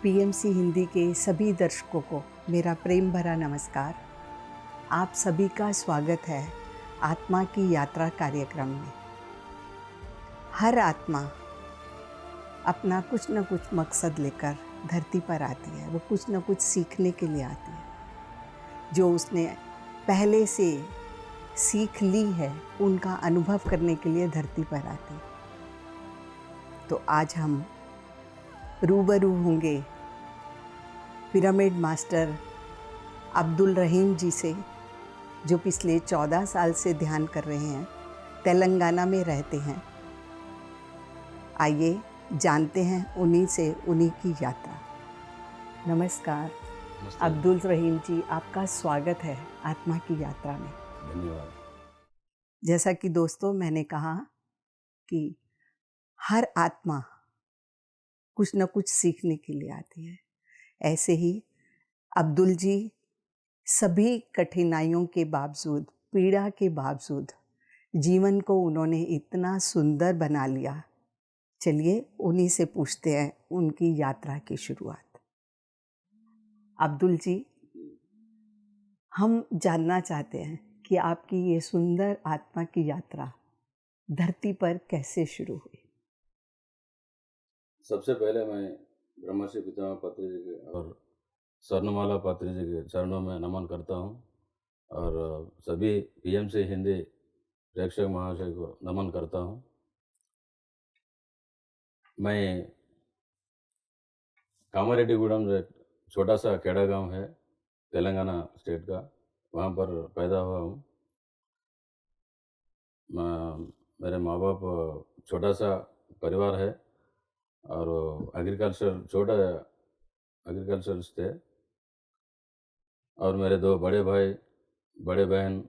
PMC Hindi के सभी दर्शकों को मेरा प्रेम भरा नमस्कार। आप सभी का स्वागत है आत्मा की यात्रा कार्यक्रम में। हर आत्मा अपना कुछ न कुछ मकसद लेकर धरती पर आती है। वो कुछ न कुछ सीखने के लिए आती है। जो उसने पहले से सीख ली है उनका अनुभव करने के लिए धरती पर आती है। तो आज हम रूबरू होंगे पिरामिड मास्टर अब्दुल रहीम जी से, जो पिछले 14 साल से ध्यान कर रहे हैं, तेलंगाना में रहते हैं। आइए जानते हैं उन्हीं से उन्हीं की यात्रा। नमस्कार अब्दुल रहीम जी, आपका स्वागत है आत्मा की यात्रा में। धन्यवाद। जैसा कि दोस्तों मैंने कहा कि हर आत्मा कुछ न कुछ सीखने के लिए आती है। ऐसे ही अब्दुल जी सभी कठिनाइयों के बावजूद, पीड़ा के बावजूद जीवन को उन्होंने इतना सुंदर बना लिया। चलिए उन्हीं से पूछते हैं उनकी यात्रा की शुरुआत। अब्दुल जी, हम जानना चाहते हैं कि आपकी ये सुंदर आत्मा की यात्रा धरती पर कैसे शुरू हुई। सबसे पहले मैं ब्रह्मर्षि पितामह पत्री जी के और स्वर्णमाला पात्री जी के चरणों में नमन करता हूँ और सभी पीएमसी हिंदी प्रेक्षक महाशय को नमन करता हूँ। मैं कामारेड्डीगूडम जो एक छोटा सा खेड़ा गांव है तेलंगाना स्टेट का, वहाँ पर पैदा हुआ हूँ। मेरे माँ बाप छोटा सा परिवार है और एग्रीकल्चर थे और मेरे 2 बड़े भाई, बड़े बहन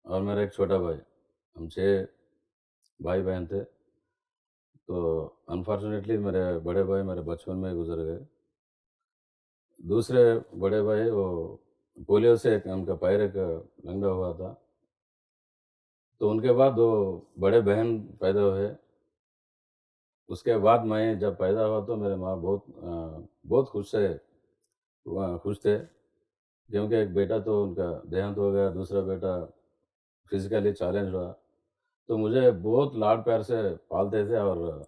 और मेरा एक छोटा भाई, हम 6 भाई बहन थे। तो अनफॉर्चुनेटली मेरे बड़े भाई मेरे बचपन में ही गुजर गए। दूसरे बड़े भाई वो पोलियो से उनका पैर एक नंगा हुआ था। तो उनके बाद 2 बड़े बहन पैदा हुए। उसके बाद मैं जब पैदा हुआ तो मेरे माँ बहुत खुश थे, क्योंकि एक बेटा तो उनका देहांत हो गया, दूसरा बेटा फिजिकली चैलेंज हुआ। तो मुझे बहुत लाड प्यार से पालते थे और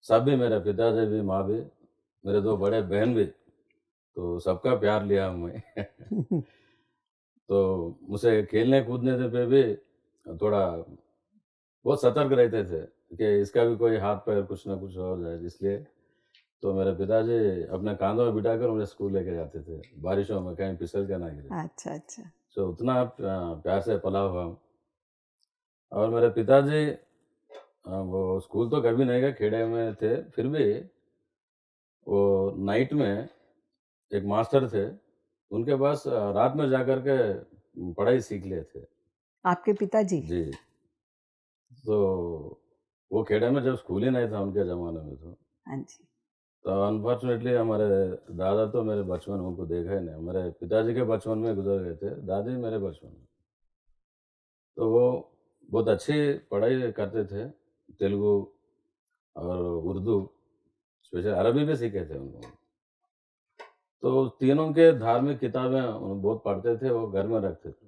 सब भी, मेरे पिताजी भी, माँ भी, मेरे 2 बड़े बहन भी, तो सबका प्यार लिया मैं। तो मुझसे खेलने कूदने पे भी थोड़ा बहुत सतर्क रहते थे कि इसका भी कोई हाथ पैर कुछ ना कुछ हो जाए, इसलिए तो मेरे पिताजी अपने कांधों में बिठाकर मुझे स्कूल लेके जाते थे, बारिशों में कहीं फिसल के ना गिरे। अच्छा अच्छा। तो उतना प्यार से पला हुआ हूँ। और मेरे पिताजी वो स्कूल तो कभी नहीं गए, खेड़े में थे, फिर भी वो नाइट में एक मास्टर थे, उनके पास रात में जाकर के पढ़ाई सीख लिए थे। आपके पिताजी? जी। तो वो खेड़े में जब स्कूल ही नहीं था उनके ज़माने में, हाँ जी। तो अनफॉर्चुनेटली हमारे दादा तो मेरे बचपन में उनको देखा ही नहीं। मेरे पिताजी के बचपन में गुजर गए थे, दादी मेरे बचपन में। तो वो बहुत अच्छी पढ़ाई करते थे, तेलुगु और उर्दू, स्पेशल अरबी भी सीखे थे उन्होंने। तो तीनों के धार्मिक किताबें बहुत पढ़ते थे, वो घर में रखते थे।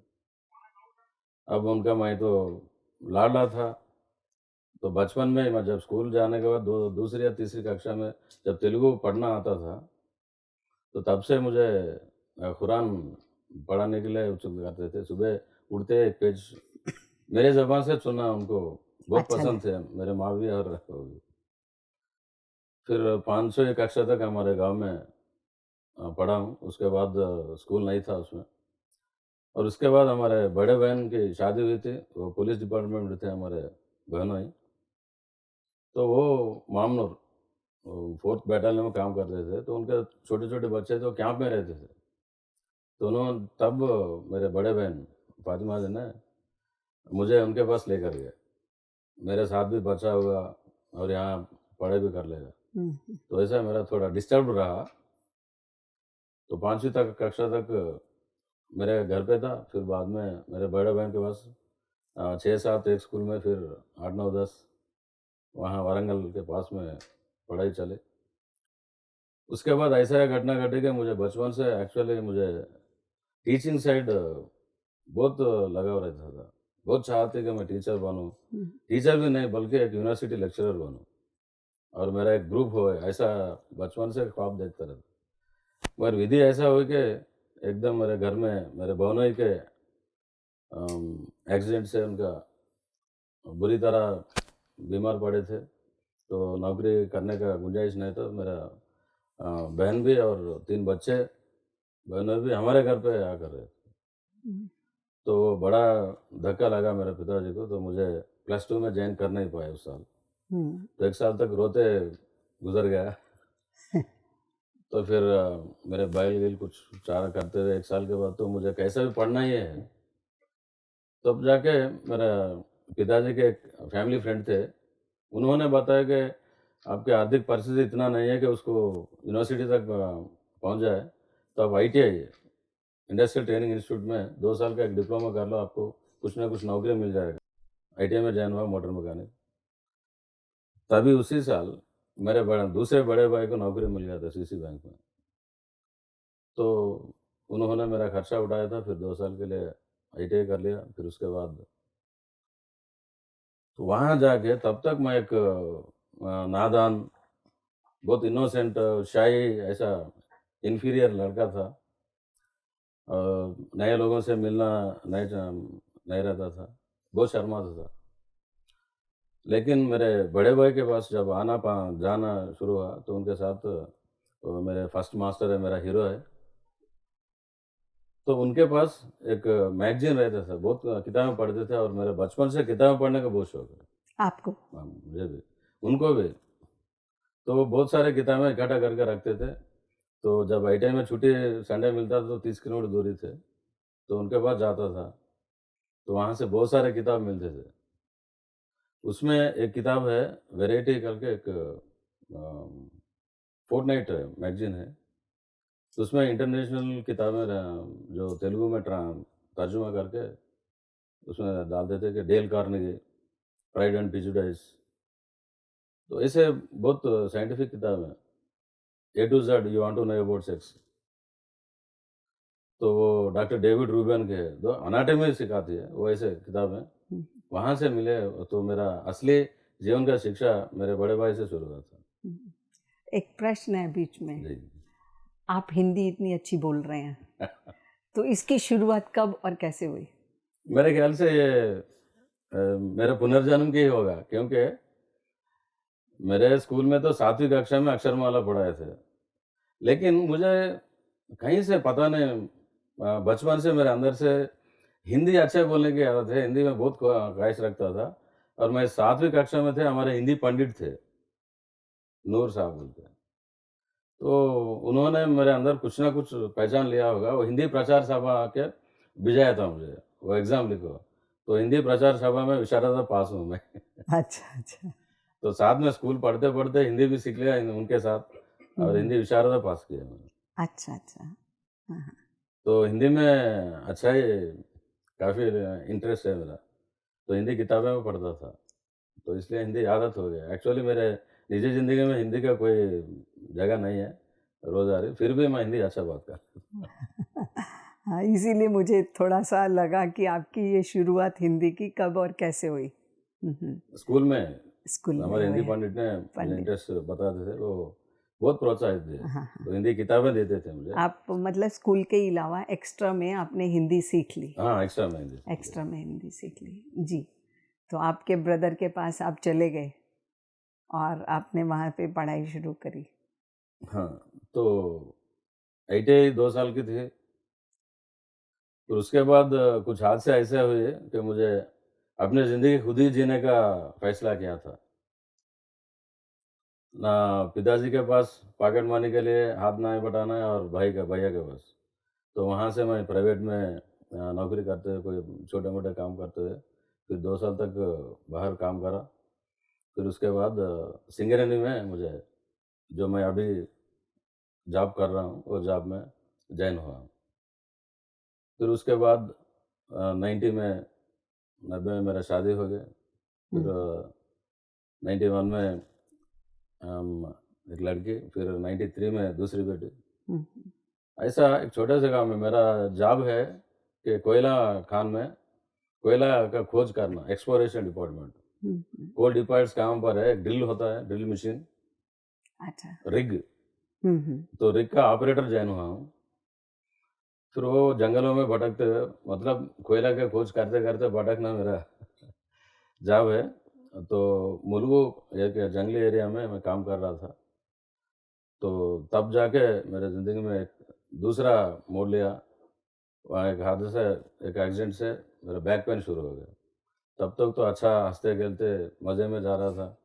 अब उनका मैं तो लाडला था। तो बचपन में मैं जब स्कूल जाने के बाद दूसरी या तीसरी कक्षा में जब तेलुगु पढ़ना आता था, तो तब से मुझे कुरान पढ़ाने के लिए उत्सुक करते थे। सुबह उठते एक पेज मेरे ज़बान से सुनना उनको बहुत अच्छा पसंद थे, मेरे माँ भी और वो भी। फिर 500 कक्षा तक हमारे गांव में पढ़ा हूँ। उसके बाद स्कूल नहीं था उसमें। और उसके बाद हमारे बड़े बहन की शादी हुई थी, वो पुलिस डिपार्टमेंट में थे हमारे बहनों ही। तो वो मामनूर 4th बटालियन में काम करते थे, तो उनके छोटे-छोटे बच्चे तो कैंप में रहते थे। तो उन्होंने तब मेरे बड़े बहन फातिमा जी ने मुझे उनके पास लेकर गए। मेरे साथ भी बचा हुआ और यहाँ पढ़ाई भी कर लेगा। तो ऐसा मेरा थोड़ा डिस्टर्ब रहा। तो 5वीं तक कक्षा तक मेरे घर पे था। फिर बाद में मेरे बड़े बहन के पास 6-7 एक स्कूल में, फिर 8-9-10 वहाँ वारंगल के पास में पढ़ाई चली। उसके बाद ऐसा घटना घटी कि मुझे बचपन से एक्चुअली मुझे टीचिंग साइड बहुत लगाव रहता था। बहुत चाहते कि मैं टीचर बनूँ। टीचर भी नहीं बल्कि एक यूनिवर्सिटी लेक्चरर बनूँ और मेरा एक ग्रुप हो, ऐसा बचपन से ख्वाब देखता रहता। मगर विधि ऐसा हुई कि एकदम मेरे घर में मेरे बहनोई के एक्सीडेंट से उनका बुरी तरह बीमार पड़े थे, तो नौकरी करने का गुंजाइश नहीं था। मेरा बहन भी और 3 बच्चे, बहनोई भी हमारे घर पे आकर रहे। तो बड़ा धक्का लगा मेरे पिताजी को, तो मुझे +2 में जॉइन कर नहीं पाए उस साल। तो 1 साल तक रोते गुज़र गया। तो फिर मेरे बैल-वैल कुछ चारा करते हुए 1 साल के बाद तो मुझे कैसा भी पढ़ना ही है। तब जाके मेरा पिताजी के एक फैमिली फ्रेंड थे, उन्होंने बताया कि आपकी आर्थिक परिस्थिति इतना नहीं है कि उसको यूनिवर्सिटी तक पहुँच जाए, तो आप ITI इंडस्ट्रियल ट्रेनिंग इंस्टीट्यूट में 2 साल का एक डिप्लोमा कर लो, आपको कुछ ना कुछ नौकरी मिल जाएगा। ITI में जॉइन हुआ मोटर मैकेनिक। तभी उसी साल मेरे दूसरे बड़े भाई को नौकरी मिल गया था सीसी बैंक में। तो उन्होंने मेरा खर्चा उठाया था, फिर 2 साल के लिए ITI कर लिया। फिर उसके बाद तो वहाँ जाके तब तक मैं एक नादान, बहुत इनोसेंट, शाय, ऐसा इन्फीरियर लड़का था। नए लोगों से मिलना नहीं रहता था, बहुत शर्माता था। लेकिन मेरे बड़े भाई के पास जब जाना शुरू हुआ, तो उनके साथ मेरे फर्स्ट मास्टर है, मेरा हीरो है। तो उनके पास एक मैगज़ीन रहता था, बहुत किताबें पढ़ते थे और मेरे बचपन से किताबें पढ़ने का बहुत शौक है। आपको? हाँ, मुझे भी, उनको भी। तो वो बहुत सारे किताबें इकट्ठा करके रखते थे। तो जब ITI में छुट्टी संडे मिलता था तो 30 किलोमीटर दूरी थे, तो उनके पास जाता था। तो वहाँ से बहुत सारे किताब मिलते थे। उसमें एक किताब है, वैरायटी करके, एक फोर्टनाइट मैगज़ीन है। तो उसमें इंटरनेशनल किताबें जो तेलुगु में तर्जुमा करके उसमें डालते थे कि Dale Carnegie, pride and prejudice. तो ऐसे बहुत साइंटिफिक किताब है। A to Z you want to know about sex. तो वो डॉक्टर डेविड रूबिन के है, जो एनाटॉमी सिखाती है, वो ऐसे किताब है। वहाँ से मिले। तो मेरा असली जीवन का शिक्षा मेरे बड़े भाई से शुरू हुआ था। एक प्रश्न है बीच में, जी। आप हिंदी इतनी अच्छी बोल रहे हैं, तो इसकी शुरुआत कब और कैसे हुई? मेरे ख्याल से ये मेरा पुनर्जन्म की ही होगा, क्योंकि मेरे स्कूल में तो 7वीं कक्षा में अक्षरमाला पढ़ाए थे। लेकिन मुझे कहीं से पता नहीं, बचपन से मेरे अंदर से हिंदी अच्छे बोलने की आदत है, हिंदी में बहुत ख्वाहिश रखता था। और मैं 7वीं कक्षा में थे, हमारे हिंदी पंडित थे, नूर साहब बोलते हैं। तो उन्होंने मेरे अंदर कुछ ना कुछ पहचान लिया होगा। वो हिंदी प्रचार सभा के भिजाया था मुझे, वो एग्ज़ाम लिखो। तो हिंदी प्रचार सभा में विशारद पास हूँ मैं। अच्छा, अच्छा। तो साथ में स्कूल पढ़ते-पढ़ते हिंदी भी सीख लिया उनके साथ, और हिंदी विशारद पास किया मैंने। अच्छा, अच्छा। हाँ, हाँ। तो हिंदी में अच्छा ही काफ़ी इंटरेस्ट है मेरा। तो हिंदी किताबें मैं पढ़ता था, तो इसलिए हिंदी आदत हो गया। एक्चुअली मेरे निजी ज़िंदगी में हिंदी का कोई जगह नहीं है रोज़ारी, फिर भी मैं हिंदी अच्छा बात करता हूँ। हाँ, इसीलिए मुझे थोड़ा-सा लगा कि आपकी ये शुरुआत हिंदी की कब और कैसे हुई? स्कूल में स्कूल में हमारे हिंदी हुए पंडित ने मुझे पंडित। इंटरेस्ट बताते थे, वो बहुत प्रोत्साहित थे। हाँ, हाँ। तो हिंदी किताबें देते थे मुझे। आप मतलब स्कूल के अलावा एक्स्ट्रा में आपने हिंदी सीख ली? हाँ, एक्स्ट्रा में हिंदी सीख एक्स्ट्रा में हिंदी सीख ली, जी। तो आपके ब्रदर के पास आप चले गए और आपने वहाँ पे पढ़ाई शुरू करी। लिया। हाँ, तो ITI 2 साल की थी। फिर उसके बाद कुछ हादसे ऐसे हुए कि मुझे अपनी ज़िंदगी खुद ही जीने का फैसला किया था। ना पिताजी के पास पॉकेट मनी के लिए हाथ ना बटाना है, और भैया के पास। तो वहाँ से मैं प्राइवेट में नौकरी करते हुए, कोई छोटे-मोटे काम करते हुए, फिर 2 साल तक बाहर काम करा। फिर उसके बाद सिंगरेनी में मुझे, जो मैं अभी जॉब कर रहा हूँ, वो जॉब में जॉइन हुआ। फिर उसके बाद 90 में 90 में मेरा शादी हो गया। फिर 91 में एक लड़की, फिर 93 में दूसरी बेटी। हम्म, ऐसा एक छोटे से गाँव में मेरा जॉब है कि कोयला खान में कोयला का खोज करना, एक्सप्लोरेशन डिपार्टमेंट। हम्म, कोल डिपार्ट्स काम पर है, एक ड्रिल होता है, ड्रिल मशीन, अच्छा। रिग। हम्म, तो रिग का ऑपरेटर जॉइन हुआ हूँ। फिर वो जंगलों में भटकते हुए, मतलब कोयला के खोज करते करते भटकना मेरा जॉब है। तो मुलुगु एक जंगली एरिया में मैं काम कर रहा था। तो तब जाके मेरे ज़िंदगी में एक दूसरा मोड़ लिया। वहाँ एक हादसे, एक एक्सीडेंट से मेरा बैक पेन शुरू हो गया। तब तक तो अच्छा हँसते-खेलते मज़े में जा रहा था।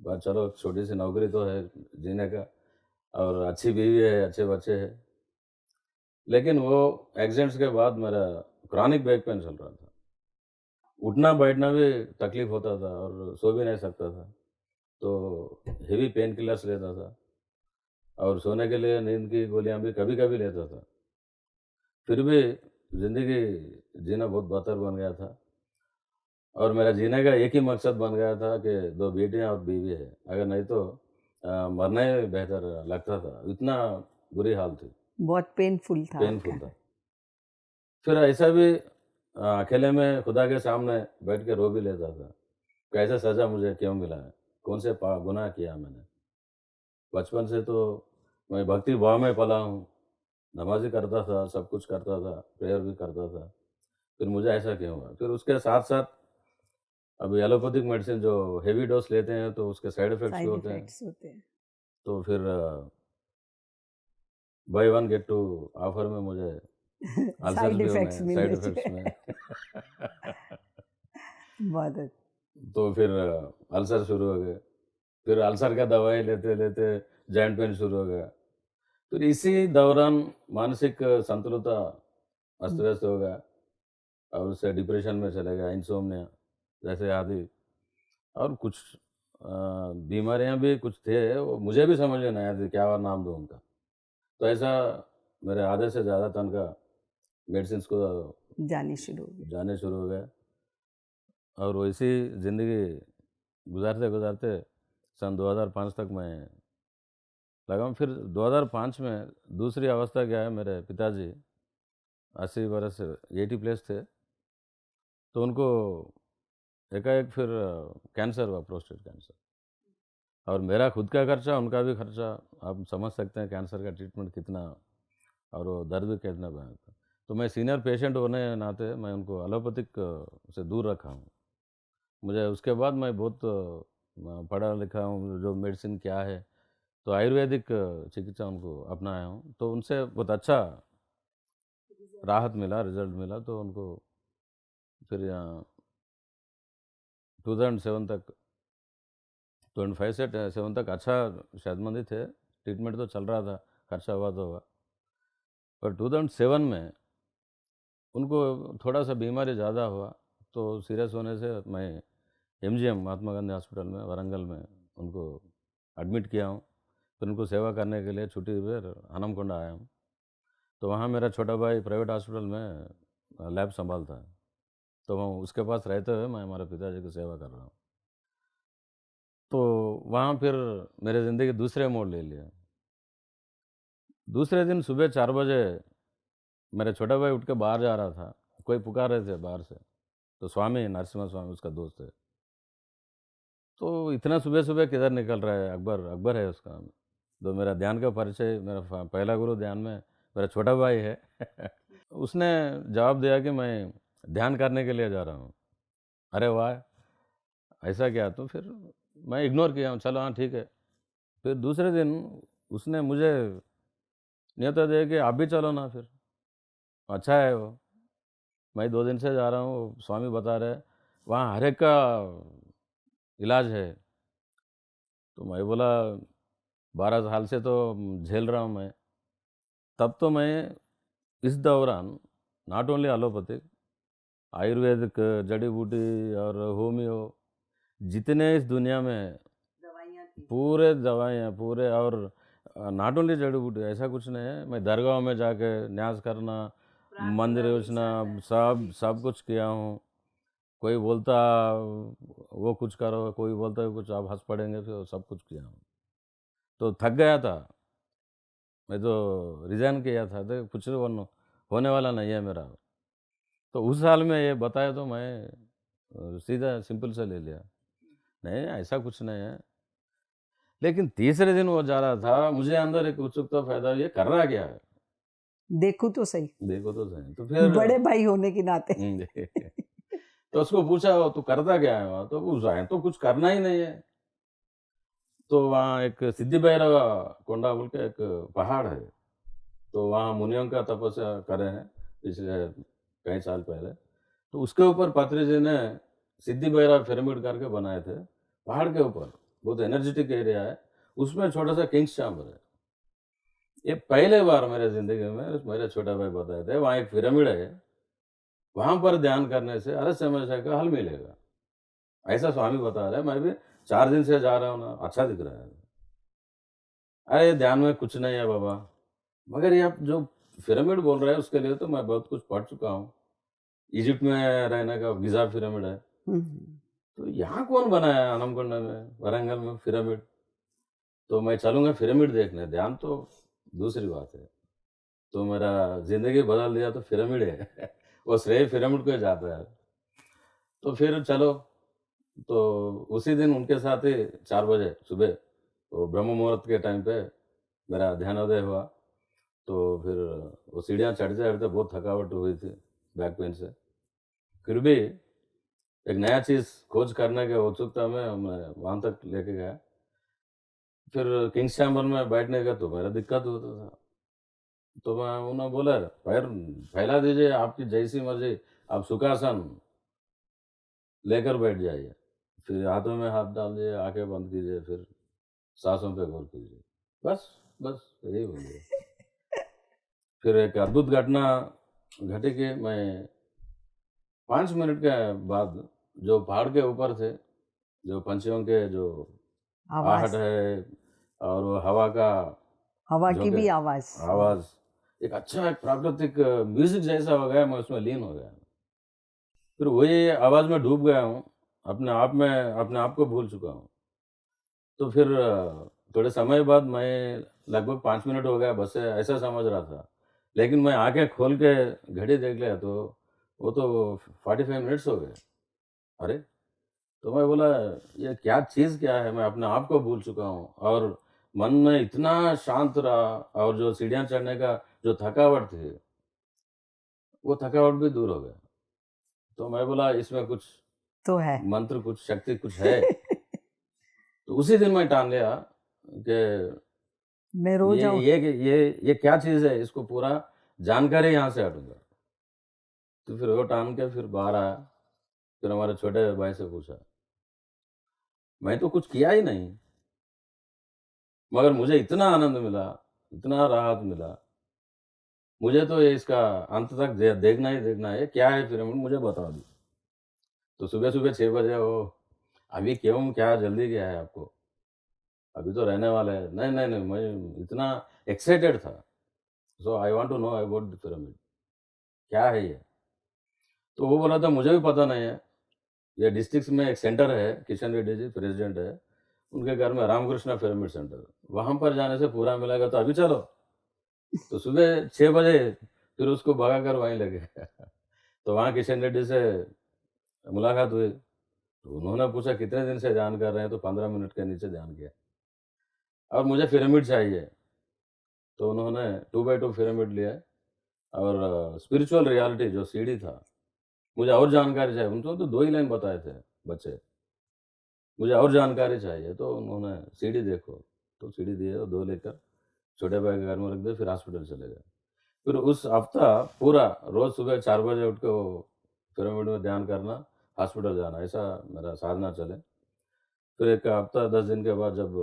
बस चलो छोटी-सी नौकरी तो है जीने का, और अच्छी बीवी है, अच्छे बच्चे हैं। लेकिन वो एक्सीडेंट्स के बाद मेरा क्रॉनिक बैक पेन चल रहा था। उठना-बैठना भी तकलीफ़ होता था और सो भी नहीं सकता था। तो हेवी पेन किलर्स लेता था और सोने के लिए नींद की गोलियाँ भी कभी-कभी लेता था। फिर भी ज़िंदगी जीना बहुत बदतर बन गया था, और मेरा जीने का एक ही मकसद बन गया था कि 2 बेटियाँ और बीवी है। अगर नहीं तो मरना ही बेहतर लगता था। इतना बुरी हाल थी, बहुत पेनफुल था पेनफुल आपका। था। फिर ऐसा भी अकेले में खुदा के सामने बैठ के रो भी लेता था। कैसे सज़ा मुझे क्यों मिला है? कौन से गुनाह किया मैंने? बचपन से तो मैं भक्ति भाव में पला हूँ। नमाज़ी करता था, सब कुछ करता था, प्रेयर भी करता था। फिर मुझे ऐसा क्यों हुआ? फिर उसके साथ-साथ अभी एलोपैथिक मेडिसिन जो हेवी डोज़ लेते हैं तो उसके साइड इफ़ेक्ट्स भी साइड होते हैं। इफेक्ट्स होते हैं। तो फिर buy one get two offer में मुझे अल्सर्स साइड भी होने इफेक्ट्स हैं, साइड मिलने इफ़ेक्ट्स में। चाहिए। बहुत तो फिर अल्सर शुरू हो गए। फिर अल्सर का दवाई लेते-लेते जॉइंट पेन शुरू हो गया। फिर इसी दौरान मानसिक संतुलता अस्त-व्यस्त हो गया और उससे डिप्रेशन में चले गया, इनसोम्निया जैसे आदि, और कुछ बीमारियाँ भी कुछ थे, वो मुझे भी समझ में नहीं आती क्या और नाम दूँ उनका। तो ऐसा मेरे आधे से ज़्यादा तनख़्वाह मेडिसिन्स को जानी शुरू हो गई। जाने शुरू हो गया, और वैसी ज़िंदगी गुज़ारते-गुज़ारते सन 2005 तक मैं लगा हूँ। फिर 2005 में दूसरी अवस्था क्या है, मेरे पिताजी 80 बरस 80 प्लस थे, तो उनको एकाएक फिर कैंसर हुआ, प्रोस्टेट कैंसर। और मेरा खुद का खर्चा, उनका भी खर्चा, आप समझ सकते हैं कैंसर का ट्रीटमेंट कितना, और वो दर्द भी कितना भयानक था। तो मैं सीनियर पेशेंट होने के नाते मैं उनको एलोपैथिक से दूर रखा हूँ। मुझे उसके बाद मैं बहुत पढ़ा लिखा हूँ, जो मेडिसिन क्या है, तो आयुर्वेदिक चिकित्सा उनको अपनाया हूँ। तो उनसे बहुत अच्छा राहत मिला, रिज़ल्ट मिला, तो उनको फिर यहाँ 2007 तक, 25 से 7 तक अच्छा सेहतमंद ही थे, ट्रीटमेंट तो चल रहा था, खर्चा हुआ तो हुआ। पर 2007 में उनको थोड़ा-सा बीमारी ज़्यादा हुआ, तो सीरियस होने से मैं एमजीएम महात्मा गांधी हॉस्पिटल में वारंगल में उनको एडमिट किया हूँ। फिर उनको सेवा करने के लिए छुट्टी पर हनमकोंडा आया हूँ। तो वहाँ मेरा छोटा भाई प्राइवेट हॉस्पिटल में लैब संभालता है, तो मैं उसके पास रहते हुए मैं हमारे पिताजी की सेवा कर रहा हूँ। तो वहाँ फिर मेरी ज़िंदगी दूसरे मोड़ ले लिया। दूसरे दिन सुबह 4 बजे मेरा छोटा भाई उठ के बाहर जा रहा था, कोई पुकार रहे थे बाहर से, तो स्वामी नरसिम्हा स्वामी उसका दोस्त है। तो इतना सुबह-सुबह किधर निकल रहा है? अकबर, अकबर है उसका नाम। तो मेरा ध्यान का परिचय, मेरा पहला गुरु ध्यान में मेरा छोटा भाई है। उसने जवाब दिया कि मैं ध्यान करने के लिए जा रहा हूँ। अरे वाह! ऐसा क्या? तो फिर मैं इग्नोर किया हूँ, चलो हाँ ठीक है। फिर दूसरे दिन उसने मुझे न्योता दिया कि आप भी चलो ना फिर, अच्छा है वो। मैं 2 दिन से जा रहा हूँ, स्वामी बता रहे हैं, वहाँ हर एक का इलाज है। तो मैं बोला 12 साल से तो झेल रहा हूँ मैं। तब तो मैं इस दौरान नॉट ओनली एलोपैथिक, आयुर्वेदिक, जड़ी-बूटी और होमियो, जितने इस दुनिया में पूरे दवाइयाँ पूरे, और नॉट ओनली जड़ी-बूटी, ऐसा कुछ नहीं है। मैं दरगाह में जाके न्यास करना, मंदिर योजना, सब सब कुछ किया हूँ। कोई बोलता वो कुछ करो, कोई बोलता है कुछ, आप हँस पड़ेंगे, फिर सब कुछ किया हूँ। तो थक गया था, मैं तो रिज़ाइन किया था, तो कुछ होने वाला नहीं है मेरा। तो उस साल में ये बताया तो मैं सीधा सिंपल सा ले लिया, नहीं ऐसा कुछ नहीं है। लेकिन तीसरे दिन वो जा रहा था, मुझे अंदर एक उत्सुकता पैदा हुई, ये कर रहा क्या है? देखूँ तो सही, देखो तो सही। तो फिर बड़े भाई होने के नाते। तो उसको पूछा, "वो तू करता क्या है वहाँ?" तो उस तो कुछ करना ही नहीं है। तो वहाँ एक सिद्धि भैरव कोंडा बोल के एक पहाड़ है, तो वहाँ मुनियों का तपस्या करे हैं पिछले कई साल पहले। तो उसके ऊपर पात्री जी ने सिद्धि भैरव पिरामिड करके बनाए थे, पहाड़ के ऊपर, बहुत एनर्जेटिक एरिया है, उसमें छोटा-सा किंग्स चैम्बर है। ये पहले बार मेरे ज़िंदगी में मेरे छोटा भाई बताए थे, वहाँ एक पिरामिड है, वहाँ पर ध्यान करने से हर समस्या का हल मिलेगा। ऐसा स्वामी बता रहे हैं, मैं भी 4 दिन से जा रहा हूँ ना, अच्छा दिख रहा है। अरे! ध्यान में कुछ नहीं है बाबा, मगर ये आप जो पिरामिड बोल रहे हैं उसके लिए तो मैं बहुत कुछ पढ़ चुका हूँ। इजिप्ट में रहने का गिज़ा पिरामिड है, हुँ। तो यहाँ कौन बनाया हनमकोंडा में, वारंगल में पिरामिड? तो मैं चलूँगा पिरामिड देखने, ध्यान तो दूसरी बात है। तो मेरा ज़िंदगी बदल दिया तो पिरामिड है। वो श्रेय पिरामिड को ही जाता है। तो फिर चलो, तो उसी दिन उनके साथ ही 4 बजे सुबह, वो ब्रह्म मुहूर्त के टाइम पे मेरा ध्यानोदय हुआ। तो फिर वो सीढ़ियाँ चढ़ते-चढ़ते बहुत थकावट हुई थी, बैक पेन से। फिर भी एक नया चीज़ खोज करने के उत्सुकता में मैं वहाँ तक लेके गया। फिर किंग्स चैम्बर में बैठने का तो मेरा दिक्कत होता था। तो मैं उन्होंने बोला, पैर फैला दीजिए, आपकी जैसी मर्ज़ी, आप सुखासन लेकर बैठ जाइए। फिर हाथों में हाथ डाल दिए, आँखें बंद कीजिए, फिर साँसों पे गौर कीजिए। बस, बस यही बोलिए। फिर एक अद्भुत घटना घटी कि मैं 5 मिनट के बाद जो पहाड़ के ऊपर थे, जो पंछियों के जो आहट आवाज़, है और वो हवा का हवा की झोंके भी आवाज़। आवाज़, एक अच्छा एक प्राकृतिक म्यूज़िक जैसा हो गया, मैं उसमें लीन हो गया। फिर वही आवाज़ में डूब गया हूँ, अपने आप को भूल चुका हूँ। तो फिर थोड़े समय बाद मैं लगभग 5 मिनट हो गया बस से ऐसा समझ रहा था। लेकिन मैं आँखें खोल के घड़ी देख लिया तो वो तो 45 मिनट्स हो गए। अरे! तो मैं बोला, ये क्या चीज़ क्या है? मैं अपने आप को भूल चुका हूँ और मन में इतना शांत रहा और जो सीढ़ियाँ चढ़ने का जो थकावट थी, वो थकावट भी दूर हो गया। तो मैं बोला, इसमें कुछ तो है। मंत्र, कुछ शक्ति कुछ है। तो उसी दिन मैं ठान लिया कि मैं रोज़ ये आऊँ। ये ये क्या चीज़ है, इसको पूरा जानकर ही यहाँ से हटूँगा। तो फिर वो ठान के फिर बाहर आया, फिर हमारे छोटे भाई से पूछा, मैं तो कुछ किया ही नहीं, मगर मुझे इतना आनंद मिला, इतना राहत मिला, मुझे तो ये इसका अंत तक देखना ही देखना है, ये क्या है पिरामिड मुझे बता दो। तो सुबह-सुबह 6 बजे वो, अभी क्यों, क्या जल्दी क्या है आपको? अभी तो रहने वाले हैं। नहीं, नहीं, नहीं, मैं इतना एक्साइटेड था। So I want to know about the pyramid, क्या है ये? तो वो बोला था, मुझे भी पता नहीं है। ये डिस्ट्रिक्ट में एक सेंटर है, किशन रेड्डी जी प्रेसिडेंट है, उनके घर में रामकृष्ण पिरामिड सेंटर, वहाँ पर जाने से पूरा मिलेगा, तो अभी चलो। तो सुबह 6 बजे फिर उसको भगाकर वहीं ले गए। तो वहाँ किशन रेड्डी से मुलाकात हुई, तो उन्होंने पूछा कितने दिन से ध्यान कर रहे हैं, तो 15 मिनट के नीचे ध्यान किया और मुझे पिरामिड चाहिए। तो उन्होंने 2 बाय 2 पिरामिड लिया और स्पिरिचुअल रियलिटी जो सीढ़ी था, मुझे और जानकारी चाहिए। उनको तो 2 ही लाइन बताए थे बच्चे, मुझे और जानकारी चाहिए, तो उन्होंने सीढ़ी देखो, तो सीढ़ी दिए और 2 लेकर छोटे भाई के घर में रख दिए, फिर हॉस्पिटल चले गए। फिर उस हफ्ता पूरा रोज़ सुबह 4 बजे उठ के वो पिरामिड में ध्यान करना, हॉस्पिटल जाना, ऐसा मेरा साधना चले। फिर 1 हफ्ता 10 दिन के बाद जब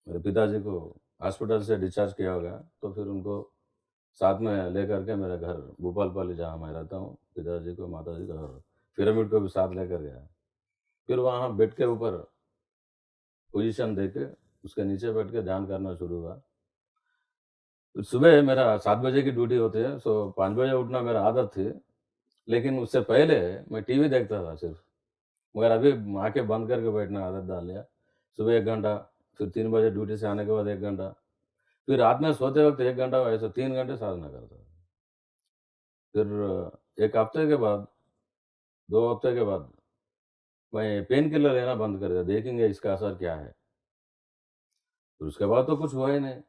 मेरे पिताजी को हॉस्पिटल से डिस्चार्ज किया गया, तो फिर उनको साथ में लेकर के मेरे घर भूपालपल्ली जहाँ मैं रहता हूँ, पिताजी को, माताजी को और पिरामिड को भी साथ लेकर गया। फिर वहाँ बेड के ऊपर पोज़ीशन देके उसके नीचे बैठ के ध्यान करना शुरू हुआ। फिर सुबह मेरा 7 बजे की ड्यूटी होती है, सो 5 बजे उठना मेरा आदत थी, लेकिन उससे पहले मैं टीवी देखता था सिर्फ़, मगर अभी आँखें बंद करके बैठना आदत डाल लिया। सुबह 1 घंटा, फिर 3 बजे ड्यूटी से आने के बाद 1 घंटा, फिर रात में सोते वक़्त 1 घंटा, ऐसे 3 घंटे साधना करता था। फिर 1 हफ्ते के बाद, 2 हफ्ते के बाद मैं पेन किलर लेना बंद कर दिया, देखेंगे इसका असर क्या है। फिर उसके बाद तो कुछ हुआ ही नहीं,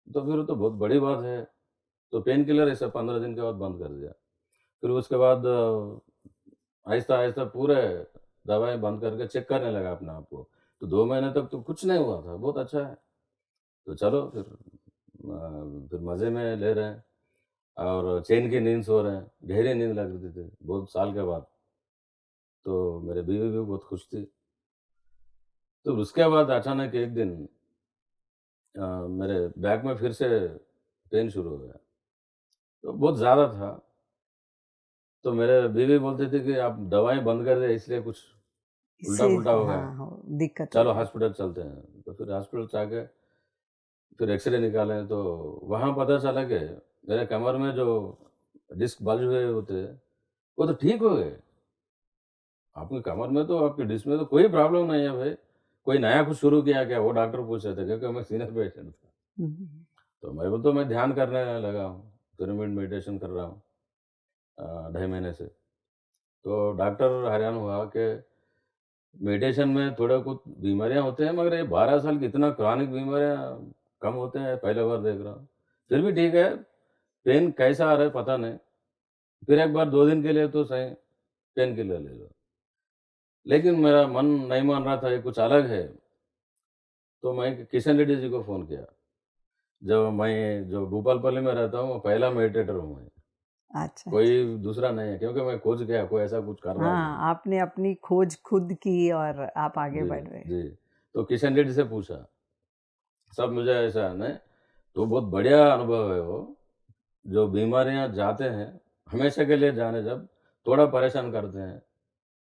तो फिर तो बहुत बड़ी बात है। तो पेन किलर ऐसे 15 दिन के बाद बंद कर दिया। फिर उसके बाद आहिस्ता-आहिस्ता पूरे दवाएँ बंद करके चेक करने लगा अपने आप को। तो 2 महीने तक तो कुछ नहीं हुआ था, बहुत अच्छा है। तो चलो फिर फिर मज़े में ले रहे हैं और चैन की नींद सो रहे हैं। गहरी नींद लग रही थी बहुत साल के बाद। तो मेरी बीवी भी बहुत खुश थी। तो उसके बाद अचानक एक दिन मेरे बैक में फिर से पेन शुरू हो गया। तो बहुत ज़्यादा था। तो मेरे बीवी बोलती थी कि आप दवाएँ बंद कर दें, इसलिए कुछ इससे उल्टा-पुल्टा हो गया है। हाँ, हो दिक्कत हो चलो गई। हॉस्पिटल चलते हैं। तो फिर हॉस्पिटल जाके फिर एक्स-रे निकाले तो वहाँ पता चला कि मेरे कमर में जो डिस्क बल्ज हुए होते, वो तो ठीक हो गए। आपकी कमर में तो, आपकी डिस्क में तो कोई प्रॉब्लम नहीं है भाई। कोई नया कुछ शुरू किया क्या? वो डॉक्टर पूछ रहे थे क्योंकि मैं सीनियर पेशेंट था। हुँ, हुँ। तो मैं बोलता हूँ मैं ध्यान करने लगा हूँ, पिरामिड मेडिटेशन कर रहा हूँ 2.5 महीने से। तो डॉक्टर हैरान हुआ कि मेडिटेशन में थोड़ा कुछ बीमारियाँ होते हैं, मगर ये 12 साल की इतना क्रॉनिक बीमारियाँ कम होते हैं, पहली बार देख रहा हूँ। फिर भी ठीक है, पेन कैसा आ रहा है पता नहीं। फिर एक बार 2 दिन के लिए तो सही पेन किलर ले लो। लेकिन मेरा मन नहीं मान रहा था, ये कुछ अलग है। तो मैं किशन रेड्डी जी को फ़ोन किया। जो भूपालपल्ली में रहता हूँ, वो पहला मेडिटेटर हूँ मैं। अच्छा, अच्छा। कोई दूसरा नहीं है, क्योंकि मैं खोज गया, कोई ऐसा कुछ कर रहा है नहीं। हाँ, आपने अपनी खोज खुद की और आप आगे जी, बढ़ रहे हैं। जी। तो किशन रेड्डी से पूछा, सब मुझे ऐसा नहीं, तो बहुत बढ़िया अनुभव है वो। जो बीमारियाँ जाते हैं, हमेशा के लिए जाने जब, थोड़ा परेशान करते हैं।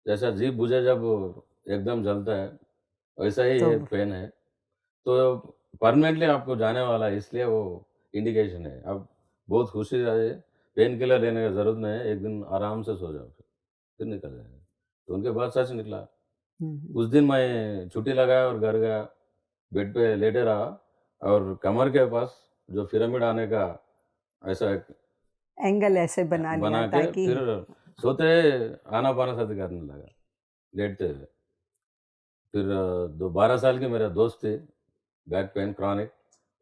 जैसा जीभ बुझे जब एकदम जलता है, वैसा ही तो ये पेन है। तो परमानेंटली आपको जाने वाला है, इसलिए वो इंडिकेशन है। अब बहुत खुशी रहे, पेन किलर लेने की ज़रूरत नहीं है, एक दिन आराम से सो जाओ फिर निकल जाएगा। तो उनके बाद सच निकला। हुँ, हुँ। उस दिन मैं छुट्टी लगाया और घर गया, बेड पे लेटे रहा और कमर के पास जो पिरामिड आने का ऐसा एक एंगल ऐसे बना लिया बना के ताकि फिर सोते आनापानसति करने लगा, लेटते हुए। फिर 12 साल की मेरा दोस्त थी, बैक पेन क्रॉनिक,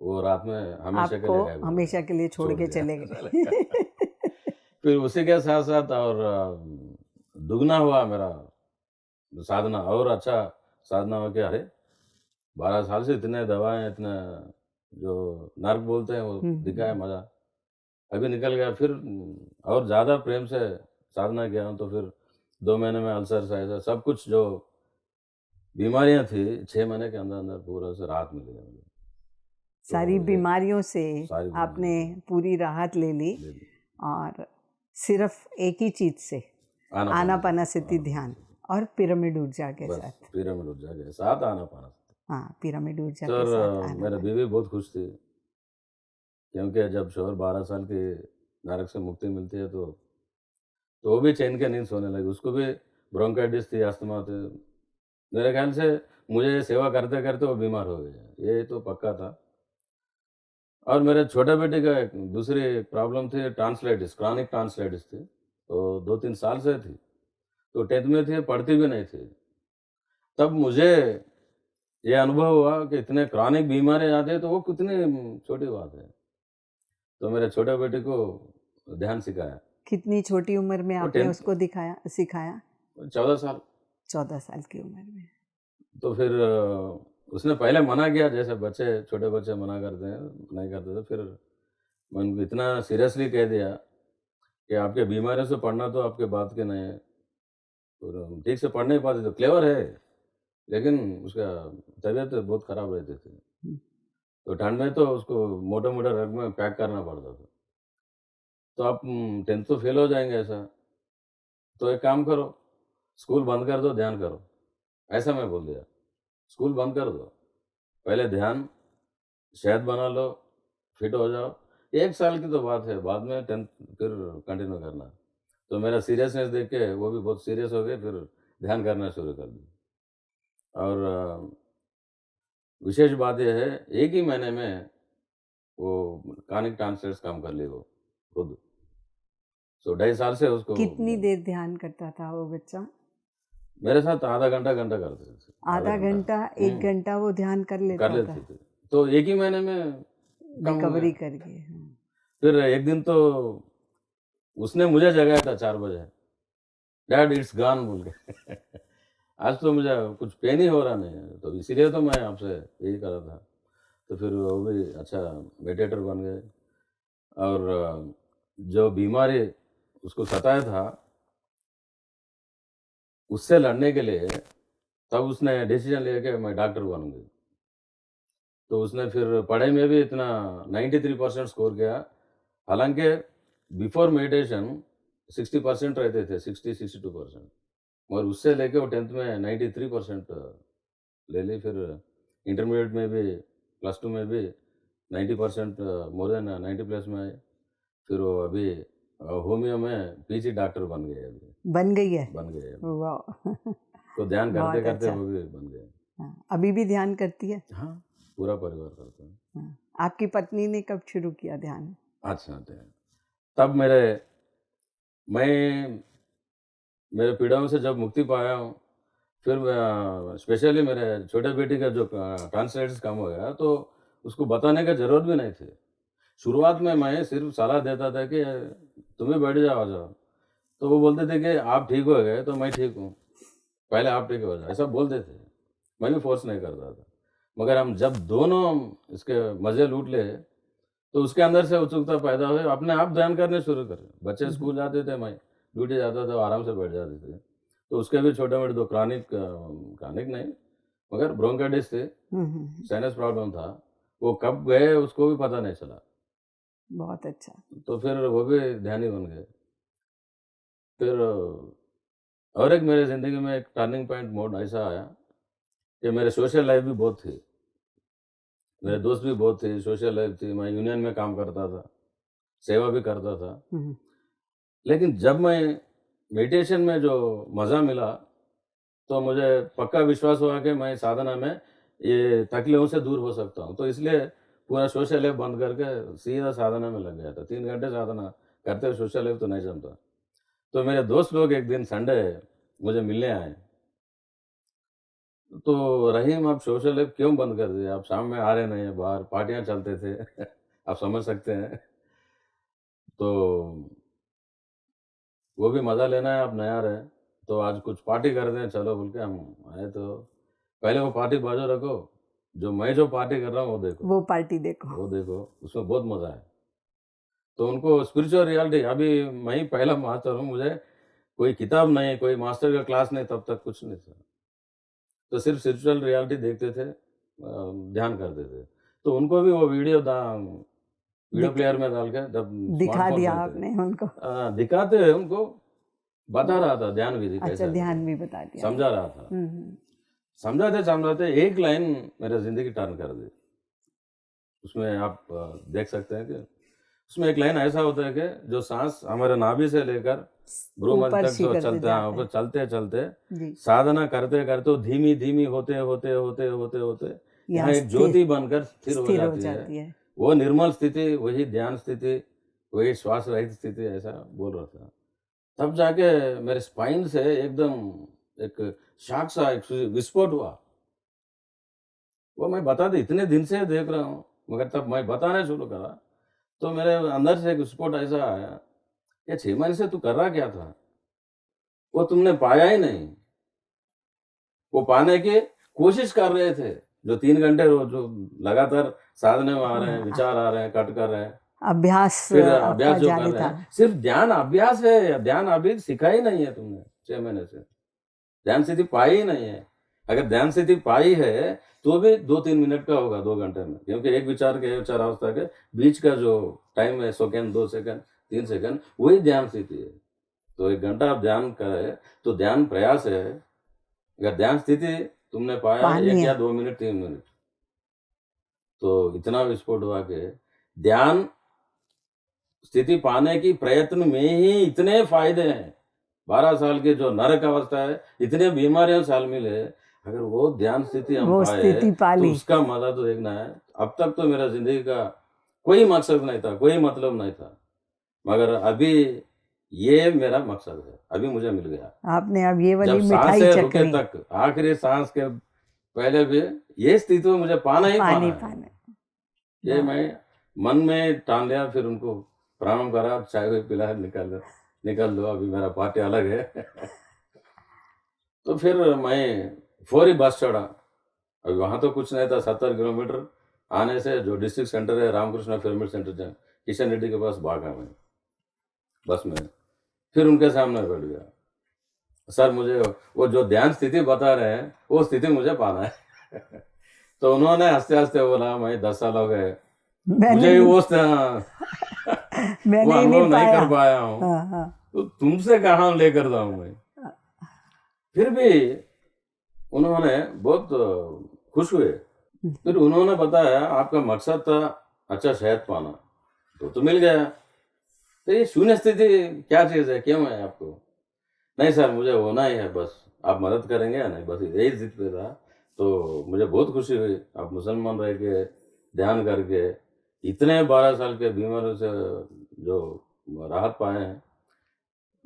वो रात में हमेशा के आपको लिए गायब हो गया, हमेशा के लिए छोड़ छोड़ के दिया। चले चला गए। गया। फिर उसी के साथ-साथ और दुगना हुआ मेरा साधना, और अच्छा साधना हो गया। अरे! 12 साल से इतने दवाएँ, इतना जो नर्क बोलते हैं, वो हुँ, दिखा है हुँ। मज़ा, अभी निकल गया। फिर और ज़्यादा प्रेम से साधना किया हूँ, तो फिर 2 महीने में अल्सर सा ऐसा सब कुछ जो बीमारियाँ थी, 6 महीने के अंदर-अंदर पूरा से राहत मिल गया मुझे। सारी तो ये बीमारियों से सारी आपने बीमारियों से पूरी राहत ले ली ले ली। और सिर्फ़ एक ही चीज़ से आनापानसति, आनापानासति ध्यान और पिरामिड ऊर्जा के बस साथ। पिरामिड ऊर्जा के साथ आनापानसति। हाँ, पिरामिड ऊर्जा के सर साथ मेरा आनापान। बीवी बहुत खुश थी, क्योंकि जब शौहर 12 साल की नरक से मुक्ति मिलती है, तो वो भी चैन की नींद सोने लगी। उसको भी ब्रोंकाइटिस थी, अस्थमा थी। मेरे ख्याल से मुझे सेवा करते-करते वो बीमार हो गए, ये तो पक्का था। और मेरे छोटे बेटे का एक दूसरी प्रॉब्लम थी, टॉन्सिलाइटिस, क्रॉनिक टॉन्सिलाइटिस थी। तो 2-3 साल से थी। तो 10th में थी, पढ़ती भी नहीं थी। तब मुझे ये अनुभव हुआ कि इतने क्रॉनिक बीमारी आते हैं, तो वो कितनी छोटी बात है। तो मेरे छोटे बेटे को ध्यान सिखाया। कितनी छोटी उम्र में वो आपने 10th उसको दिखाया सिखाया? 14 साल। 14 साल की उम्र में। तो फिर उसने पहले मना किया, जैसे बच्चे, छोटे बच्चे मना करते हैं, नहीं करते थे। फिर मैं उनको इतना सीरियसली कह दिया कि आपके बीमारियों से पढ़ना तो आपके बात के नहीं है, और ठीक से पढ़ नहीं पाते, तो क्लेवर है, लेकिन उसका तबीयत बहुत खराब रहती थी। हुँ। तो ठंड में तो उसको मोटे-मोटे रग में पैक करना पड़ता था। तो आप 10th तो फेल हो जाएँगे ऐसा, तो एक काम करो, स्कूल बंद कर दो, ध्यान करो। ऐसा मैं बोल दिया, स्कूल बंद कर दो, पहले ध्यान, सेहत बना लो, फिट हो जाओ। 1 साल की तो बात है, बाद में 10th फिर कंटिन्यू करना। तो मेरा सीरियसनेस देख के वो भी बहुत सीरियस हो गए, फिर ध्यान करना शुरू कर दिया। और विशेष बात ये है, एक ही महीने में वो कॉनिक टॉन्सिल्स कम कर ली वो खुद। सो 2.5 साल से उसको कितनी देर ध्यान करता था वो बच्चा? मेरे साथ आधा घंटा करते थे। आधा घंटा, 1 हम्म, घंटा वो ध्यान कर कर लेता था, लेते थे। तो एक ही महीने में कम हो रिकवरी गया। करके। फिर एक दिन तो उसने मुझे जगाया था 4 बजे, डैड इट्स गॉन बोल के। आज तो मुझे कुछ पेन ही हो रहा नहीं है, तो इसीलिए तो मैं आपसे यही कर रहा था। तो फिर वो भी अच्छा मेडिटेटर बन गए। और जो बीमारी उसको सताया था, उससे लड़ने के लिए तब उसने डिसीजन लिया कि मैं डॉक्टर बनूंगी। तो उसने फिर पढ़ाई में भी इतना 93% स्कोर किया। हालांकि बिफोर मेडिटेशन 60% रहते थे, 60-62%, मगर उससे लेके वो 10th में 93% ले ली। फिर इंटरमीडिएट में भी, +2 में भी 90%, मोर देन 90 प्लस में आए। फिर वो अभी होमियो में पीजी डॉक्टर बन गए। अभी बन गई है? बन गए अभी। वाह! तो ध्यान करते बहुत करते अच्छा। वो भी बन गए। हाँ, अभी भी ध्यान करती है? हाँ, पूरा परिवार करता है। हाँ। आपकी पत्नी ने कब शुरू किया ध्यान? अच्छा, तब मैं मेरे पीड़ाओं से जब मुक्ति पाया हूँ, फिर स्पेशली मेरे छोटे बेटी का जो टॉन्सिलाइटिस कम हो गया, तो उसको बताने की ज़रूरत भी नहीं थी। शुरुआत में मैं सिर्फ सलाह देता था कि तुम भी बैठ जाओ, आ जाओ। तो वो बोलते थे कि आप ठीक हो गए तो मैं ठीक हूँ, पहले आप ठीक हो जाओ, ऐसा बोलते थे। मैं भी फोर्स नहीं करता था। मगर हम जब दोनों इसके मज़े लूट ले, तो उसके अंदर से उत्सुकता पैदा हुई, अपने आप ध्यान करने शुरू करे। बच्चे स्कूल जाते थे, मैं ड्यूटी जाता था, आराम से बैठ जाते थे। तो उसके भी छोटे-मोटे 2 क्रॉनिक नहीं, मगर ब्रोंकाइटिस थे, साइनस प्रॉब्लम था। वो कब गए उसको भी पता नहीं चला। बहुत अच्छा। तो फिर वो भी ध्यानी बन गए। फिर और एक मेरे ज़िंदगी में एक टर्निंग पॉइंट मोड़ ऐसा आया कि मेरे सोशल लाइफ़ भी बहुत थी। मेरे दोस्त भी बहुत थे, सोशल लाइफ़ थी, मैं यूनियन में काम करता था, सेवा भी करता था। लेकिन जब मैं मेडिटेशन में जो मज़ा मिला, तो मुझे पक्का विश्वास हुआ कि मैं साधना में ये तकलीफ़ों से दूर हो सकता हूँ। तो इसलिए पूरा सोशल लाइफ़ बंद करके सीधा साधना में लग गया था। 3 घंटे साधना करते हुए सोशल लाइफ़ तो नहीं जमता। तो मेरे दोस्त लोग एक दिन संडे मुझे मिलने आए। तो रहीम, आप सोशल लाइफ़ क्यों बंद कर दिए? आप शाम में आ रहे नहीं हैं बाहर, पार्टियाँ चलते थे। आप समझ सकते हैं। तो वो भी मज़ा लेना है, आप नहीं आ रहे हैं, तो आज कुछ पार्टी करते हैं चलो बोल के हम आए। तो पहले वो पार्टी बाजू रखो, जो पार्टी कर रहा हूँ वो देखो, वो पार्टी देखो। वो देखो, उसमें बहुत मज़ा है। तो उनको स्पिरिचुअल रियलिटी, अभी मैं ही पहला मास्टर हूँ, मुझे कोई किताब नहीं, कोई मास्टर का क्लास नहीं, तब तक कुछ नहीं था। तो सिर्फ स्पिरिचुअल रियलिटी देखते थे, ध्यान करते थे। तो उनको भी वो वीडियो दिख प्लेयर में डाल के, जब दिखा स्मार्टफ़ोन्स दिया नहीं थे, आपने उनको? दिखाते हैं उनको, बता रहा था ध्यान विधि अच्छा, कैसे ध्यान करें, भी बता दिया। समझा रहा था। हम्म। समझाते-समझाते एक लाइन मेरा ज़िंदगी टर्न कर दी। उसमें आप देख सकते हैं कि उसमें एक लाइन ऐसा होता है कि जो साँस हमारे नाभि से लेकर भ्रूमध्य ऊपर तक जो शिखर से चलते हैं, जाता ऊपर है। चलते-चलते जी। साधना करते-करते वो धीमी-धीमी होते-होते यहाँ यहाँ एक ज्योति बनकर स्थिर हो स्थिर हो जाती है। जाती है। वो निर्मल स्थिति, वही ध्यान स्थिति, वही श्वास रहित स्थिति, ऐसा बोल रहा था। तब जाके मेरे स्पाइन से एकदम एक शॉक सा एक विस्फोट हुआ। वो मैं इतने दिन से देख रहा हूँ, मगर तब मैं बताना शुरू करा, तो मेरे अंदर से एक विस्फोट ऐसा आया कि 6 महीने से तू कर रहा क्या था? वो तुमने पाया ही नहीं। वो पाने की कोशिश कर रहे थे, जो 3 घंटे रोज़ जो लगातार साधने में आ रहे हैं, विचार आ रहे हैं, कट कर रहे हैं, अभ्यास फिर आपका अभ्यास जो कर जारी रहे था। हैं, सिर्फ ध्यान अभ्यास है, ध्यान अभी सीखा ही नहीं है तुमने 6 महीने से। ध्यान स्थिति पाई ही नहीं है। अगर ध्यान स्थिति पाई है, तो भी 2-3 मिनट का होगा 2 घंटे में, क्योंकि एक विचार अवस्था के बीच का जो टाइम है, सेकंड, 2 सेकंड, 3 सेकंड, वही ध्यान स्थिति है। तो 1 घंटा आप ध्यान करें, तो ध्यान प्रयास है। अगर ध्यान स्थिति तुमने पाया है 1 पानी या है। 2 मिनट, 3 मिनट, तो इतना विस्फोट हुआ कि ध्यान स्थिति पाने की प्रयत्न में ही इतने फ़ायदे हैं। 12 साल की जो नरक अवस्था है, इतने बीमारियाँ शामिल है। अगर वो ध्यान स्थिति हम वो पाए स्थिति पा तो ली। उसका मजा तो देखना है। अब तक तो मेरा जिंदगी का कोई मकसद नहीं था, कोई मतलब नहीं था, मगर अभी ये मेरा मकसद है, अभी मुझे मिल गया। आपने अब ये वाली जब मिठाई सांसें रुके चखनी, तक, आखिरी सांस के पहले भी ये स्थिति में मुझे पाना ही पाना पानी है। पाने। ये वाह! मैं मन में ठान लिया, फिर उनको प्रणाम करा, चाय वाय पिलाया, निकल लो, अभी मेरा पार्टी अलग है। तो फिर मैं फौरी बस चढ़ा। अभी वहाँ तो कुछ नहीं था, 70 किलोमीटर आने से जो डिस्ट्रिक्ट सेंटर है रामकृष्ण पिरामिड सेंटर, किशन रेड्डी के पास भागा मैं बस में। फिर उनके सामने बैठ गया, सर मुझे वो जो ध्यान स्थिति बता रहे हैं वो स्थिति मुझे पाना है। तो उन्होंने हंसते हंसते बोला, मैं 10 साल हो गए, मैंने मुझे वो मैंने ही अनुभव नहीं नहीं कर पाया। पाया हूँ, हाँ, हाँ। तो तुमसे कहाँ लेकर जाऊँ मैं। फिर भी उन्होंने बहुत खुश हुए। फिर उन्होंने बताया, आपका मकसद था अच्छा सेहत पाना, तो मिल गया। तो ये शून्य स्थिति क्या चीज़ है, क्यों है आपको? नहीं सर, मुझे होना ही है, बस आप मदद करेंगे या नहीं, बस यही जिद पे था। तो मुझे बहुत खुशी हुई, आप मुसलमान रह के ध्यान करके इतने 12 साल के बीमारियों से जो राहत पाए हैं।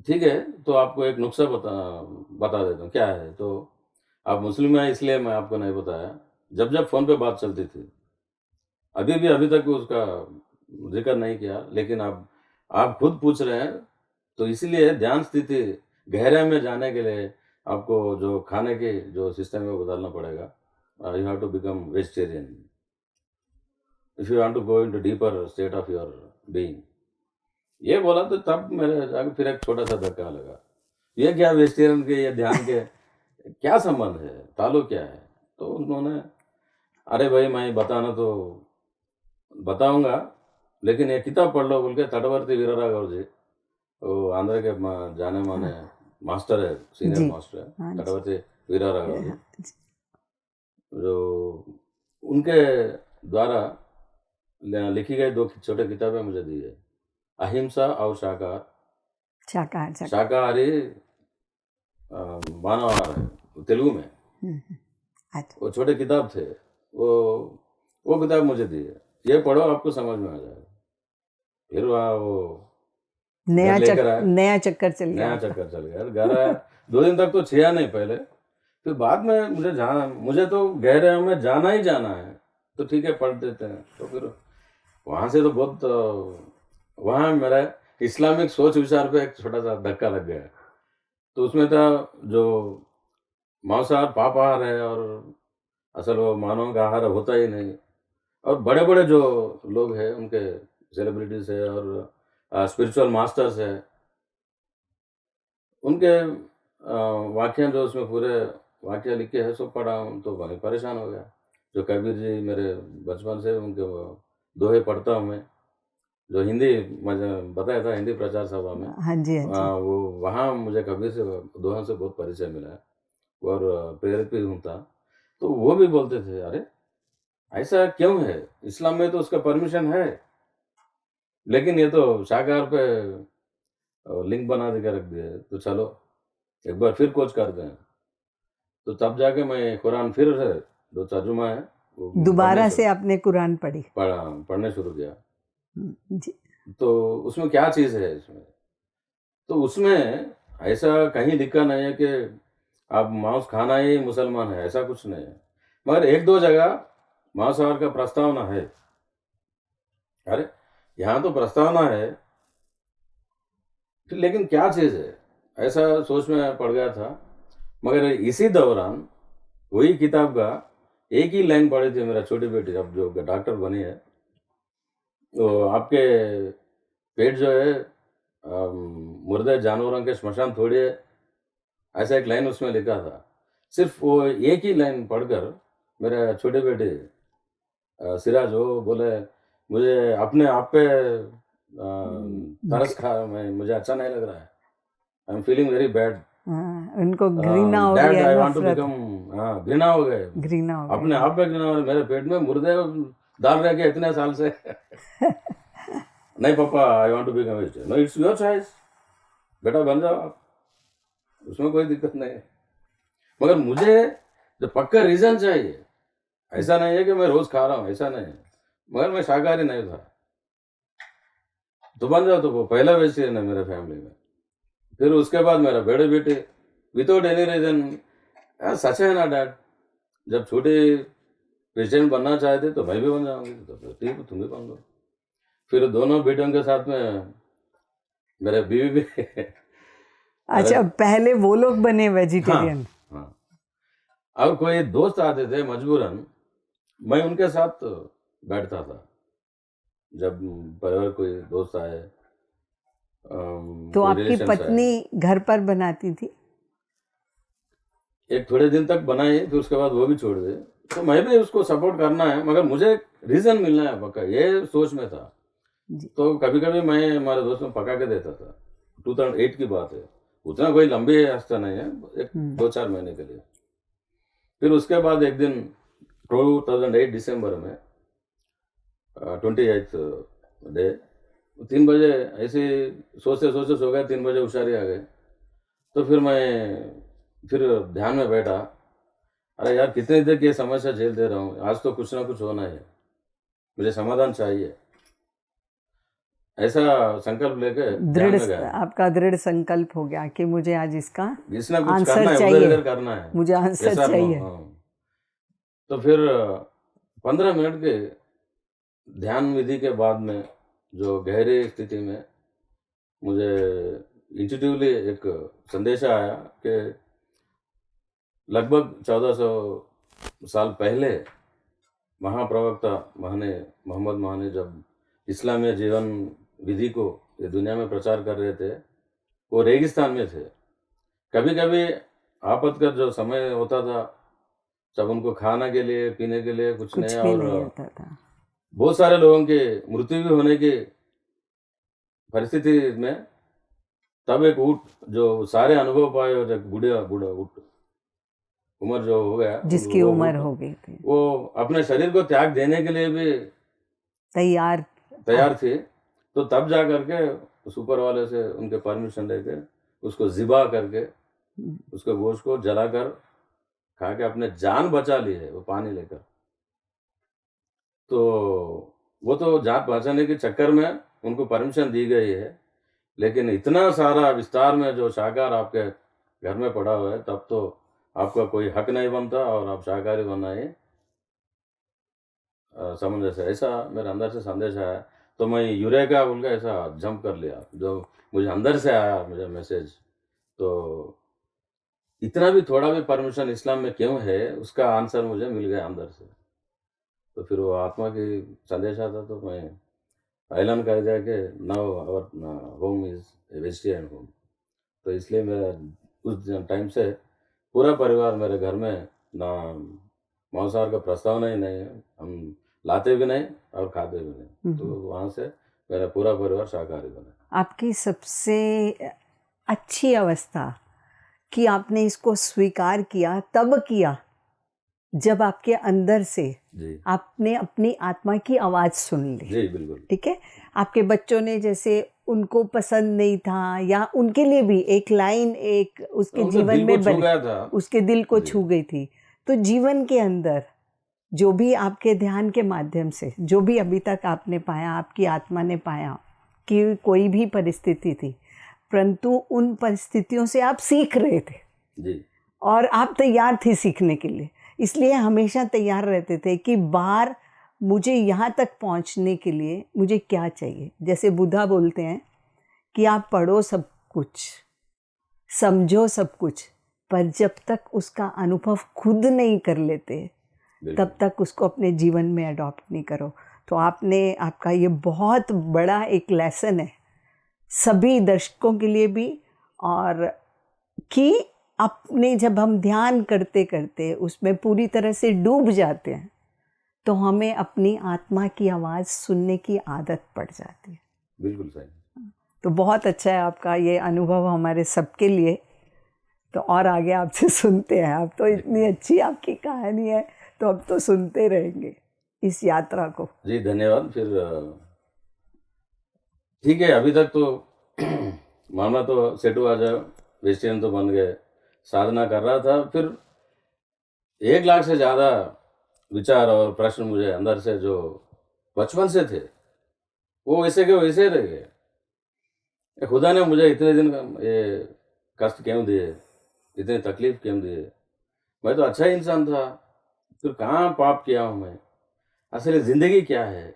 ठीक है, तो आपको एक नुस्खा बता देता हूँ, क्या है? तो आप मुस्लिम हैं इसलिए मैं आपको नहीं बताया। जब फ़ोन पे बात चलती थी, अभी तक उसका ज़िक्र नहीं किया, लेकिन आप खुद पूछ रहे हैं, तो इसीलिए ध्यान स्थिति गहराई में जाने के लिए आपको जो खाने की जो सिस्टम है वो बदलना पड़ेगा। You have to become vegetarian if you want to go into deeper state of your being. ये बोला तो तब मेरे जाके फिर एक छोटा-सा धक्का लगा। ये क्या वेजिटेरियन के, ये ध्यान के क्या संबंध है? ताल्लुक क्या है? तो उन्होंने, अरे भाई मैं बताना तो बताऊँगा, लेकिन ये किताब पढ़ लो बोल के, तटवर्ती वीरराघव जी, वो आंध्र के जाने-माने मास्टर है, सीनियर जी। मास्टर है, हाँ जी। तटवर्ती वीरराघव जी, हाँ जी। जो उनके द्वारा लिखी गई 2 छोटे किताबें मुझे दी है, अहिंसा और शाकाहार। शाकाहार। शाकाहारी मानवाहार है तेलुगु में। अच्छा। वो छोटे किताब थे, वो वो किताब मुझे दी है, ये पढ़ो आपको समझ में आ जाएगा। फिर वहाँ वो घर लेकर आया, नया चक्कर चल गया नया आपका। चक्कर चल गया। घर आया, 2 दिन तक तो छिया नहीं पहले, फिर बाद में मुझे तो गहरे में जाना ही जाना है, तो ठीक है पढ़ देते हैं। तो फिर वहाँ से तो बहुत वहाँ मेरा इस्लामिक सोच विचार पे एक छोटा-सा धक्का लग गया। तो उसमें था जो मांसाहार पापाहार है, और असल वो मानव का आहार होता ही नहीं। और बड़े-बड़े जो लोग हैं, उनके सेलिब्रिटीज़ है और स्पिरिचुअल मास्टर्स है, उनके वाक्य जो उसमें पूरे वाक्य लिखे हैं, सब पढ़ा हूँ, तो बड़े परेशान हो गया। जो कबीर जी मेरे बचपन से उनके वो दोहे पढ़ता हूँ मैं, जो हिंदी मुझे बताया था हिंदी प्रचार सभा में। हाँ जी, हाँ जी। वो वहाँ मुझे कबीर से दोहों से बहुत परिचय मिला है और प्रेरित भी हूँ था। तो वो भी बोलते थे, अरे! ऐसा क्यों है? इस्लाम में तो उसका परमिशन है, लेकिन ये तो शाकाहार पे लिंक बना के रख दिया है, तो चलो एक बार फिर खोज करते हैं। तो तब जाके मैं कुरान फिर से जो तर्जुमा है वो दोबारा से आपने कुरान पढ़ी। पढ़ने शुरू किया। जी। तो उसमें क्या चीज़ है इसमें? तो उसमें ऐसा कहीं लिखा नहीं है कि आप मांस खाना ही मुसलमान है, ऐसा कुछ नहीं है। मगर 1-2 जगह मांसाहार का प्रस्तावना है। अरे! यहाँ तो प्रस्तावना है, फिर लेकिन क्या चीज़ है? ऐसा सोच में पड़ गया था। मगर इसी दौरान वही किताब का एक ही लाइन पढ़ी थी मेरा छोटी बेटी, अब जो डॉक्टर बनी है। तो आपके पेट जो है मुर्दे जानवरों के श्मशान थोड़ी है, ऐसा एक लाइन उसमें लिखा था। सिर्फ़ वो एक ही लाइन पढ़कर मेरा छोटे बेटे सिराज वो बोले, मुझे अपने आप पे तरस खा मैं मुझे अच्छा नहीं लग रहा है। I am feeling very bad. हाँ, उनको घृणा हो डैड गया, आई वांट टू नफ़रत, बिकम घृणा हो गए। घृणा हो अपने गया। आप पे घृणा हो रही, मेरे पेट में मुर्दे डाल रहे के इतने साल से। नहीं पापा, I want to become vegetarian. No, it's your choice, बेटा बन जाओ आप, उसमें कोई दिक्कत नहीं है। मगर मुझे तो पक्का रीजन चाहिए। ऐसा नहीं है कि मैं रोज खा रहा हूँ, ऐसा नहीं है। मगर मैं शाकाहारी नहीं था। तो बन जाओ, तो वो पहला वेजिटेरियन है मेरे फैमिली में। फिर उसके बाद मेरा बड़े बेटे विदाउट एनी रीजन, सच है ना डैड, जब छोटे प्रेसिडेंट बनना चाहते तो मैं भी बन जाऊंगी, तो फिर ठीक है, तुम भी बन दो। फिर दोनों बेटों के साथ में मेरे बीवी भी अच्छा, पहले वो लोग बने हाँ वेजिटेरियन। हाँ। और कोई दोस्त आते थे मजबूरन, मैं उनके साथ बैठता था। जब परिवार कोई दोस्त आए, तो कोई आपकी रिलेशंस आए, पत्नी घर पर बनाती थी? एक थोड़े दिन तक बनाई, फिर उसके बाद वो भी छोड़ दिए। तो मैं भी उसको सपोर्ट करना है, मगर मुझे रीजन मिलना है पक्का, ये सोच में था। जी। तो कभी कभी मैं हमारे दोस्त में पका के देता था। 2008 की बात है, उतना कोई लंबी रास्ता नहीं है, एक 2-4 महीने के लिए। फिर उसके बाद एक दिन 2008 दिसंबर में 28th डे 3 बजे ऐसे सोचते सोचते सो गया, 3 बजे होशियारी आ गई। तो फिर ध्यान में बैठा, अरे यार कितनी देर की ये समस्या झेलते रहा हूँ, आज तो कुछ ना कुछ होना है, मुझे समाधान चाहिए। ऐसा संकल्प लेके ध्यान में गया। आपका दृढ़ संकल्प हो गया कि मुझे आज इसका कुछ ना कुछ आंसर करना है, उधर चाहिए, इधर करना है। मुझे आंसर Yes or no? चाहिए। हाँ। तो फिर 15 मिनट के ध्यान विधि के बाद में जो गहरी स्थिति में मुझे इंट्यूटिवली एक संदेश आया कि लगभग 1400 साल पहले महाप्रवक्ता महाने मोहम्मद महाने जब इस्लामीय जीवन विधि को ये दुनिया में प्रचार कर रहे थे, वो रेगिस्तान में थे। कभी कभी आपत का जो समय होता था, जब उनको खाना के लिए पीने के लिए कुछ कुछ नहीं, भी और नहीं होता था। बहुत सारे लोगों की मृत्यु भी होने की परिस्थिति में, तब एक ऊँट जो सारे अनुभव पाए, और एक बूढ़ा बूढ़ा ऊँट, उम्र जो हो गया, जिसकी वो उम्र ऊँट, हो गई थी, वो अपने शरीर को त्याग देने के लिए भी तैयार थी। तो तब जा करके उस ऊपर वाले से उनके परमिशन लेके उसको ज़िबा करके उसके गोश्त को जलाकर खा के अपने जान बचा ली है, वो पानी लेकर। तो वो तो जान बचाने के चक्कर में उनको परमिशन दी गई है, लेकिन इतना सारा विस्तार में जो शाकाहार आपके घर में पड़ा हुआ है, तब तो आपका कोई हक नहीं बनता, और आप शाकाहारी बनना ही समंजस है। ऐसा मेरे अंदर से संदेश आया, तो मैं यूरेका बोल के ऐसा जंप कर लिया, जो मुझे अंदर से आया मुझे मैसेज। तो इतना भी थोड़ा भी परमिशन इस्लाम में क्यों है, उसका आंसर मुझे मिल गया अंदर से। तो फिर वो आत्मा की संदेश आता, तो मैं ऐलान कर दिया कि now our home is a vegetarian home. तो इसलिए मेरा उस टाइम से पूरा परिवार मेरे घर में ना मांसाहार का प्रस्तावना ही नहीं है, हम लाते भी नहीं और खाते भी नहीं। तो वहाँ से मेरा पूरा परिवार शाकाहारी बना। आपकी सबसे अच्छी अवस्था कि आपने इसको स्वीकार किया, तब किया जब आपके अंदर से जी आपने अपनी आत्मा की आवाज़ सुन ली। जी बिल्कुल। ठीक है, आपके बच्चों ने जैसे उनको पसंद नहीं था, या उनके लिए भी एक लाइन एक उसके उनके जीवन दिल में को छू बनी, गया था। उसके दिल को जी। छू गई थी। तो जीवन के अंदर जो भी आपके ध्यान के माध्यम से जो भी अभी तक आपने पाया, आपकी आत्मा ने पाया कि कोई भी परिस्थिति थी, परंतु उन परिस्थितियों से आप सीख रहे थे जी और आप तैयार थे सीखने के लिए। इसलिए हमेशा तैयार रहते थे कि बाहर मुझे यहाँ तक पहुँचने के लिए मुझे क्या चाहिए। जैसे बुद्धा बोलते हैं कि आप पढ़ो सब कुछ, समझो सब कुछ, पर जब तक उसका अनुभव खुद नहीं कर लेते, बिल्कुल। तब तक उसको अपने जीवन में अडॉप्ट नहीं करो। तो आपका ये बहुत बड़ा एक लेसन है सभी दर्शकों के लिए भी, और कि अपने जब हम ध्यान करते करते उसमें पूरी तरह से डूब जाते हैं, तो हमें अपनी आत्मा की आवाज़ सुनने की आदत पड़ जाती है। बिल्कुल सही। तो बहुत अच्छा है आपका ये अनुभव हमारे सबके लिए। तो और आगे आपसे सुनते हैं, आप तो इतनी अच्छी आपकी कहानी है, तो अब तो सुनते रहेंगे इस यात्रा को। जी धन्यवाद। फिर ठीक है, अभी तक तो मामला तो सेट हुआ, जब वेजिटेरियन तो बन गए, साधना कर रहा था। फिर 1 लाख से ज़्यादा विचार और प्रश्न मुझे अंदर से जो बचपन से थे, वो वैसे के वैसे ही रह गए। ये खुदा ने मुझे इतने दिन ये कष्ट क्यों दिए? इतनी तकलीफ़ क्यों दिए? मैं तो अच्छा ही इंसान था, फिर कहाँ पाप किया हूँ मैं? असल ज़िंदगी क्या है?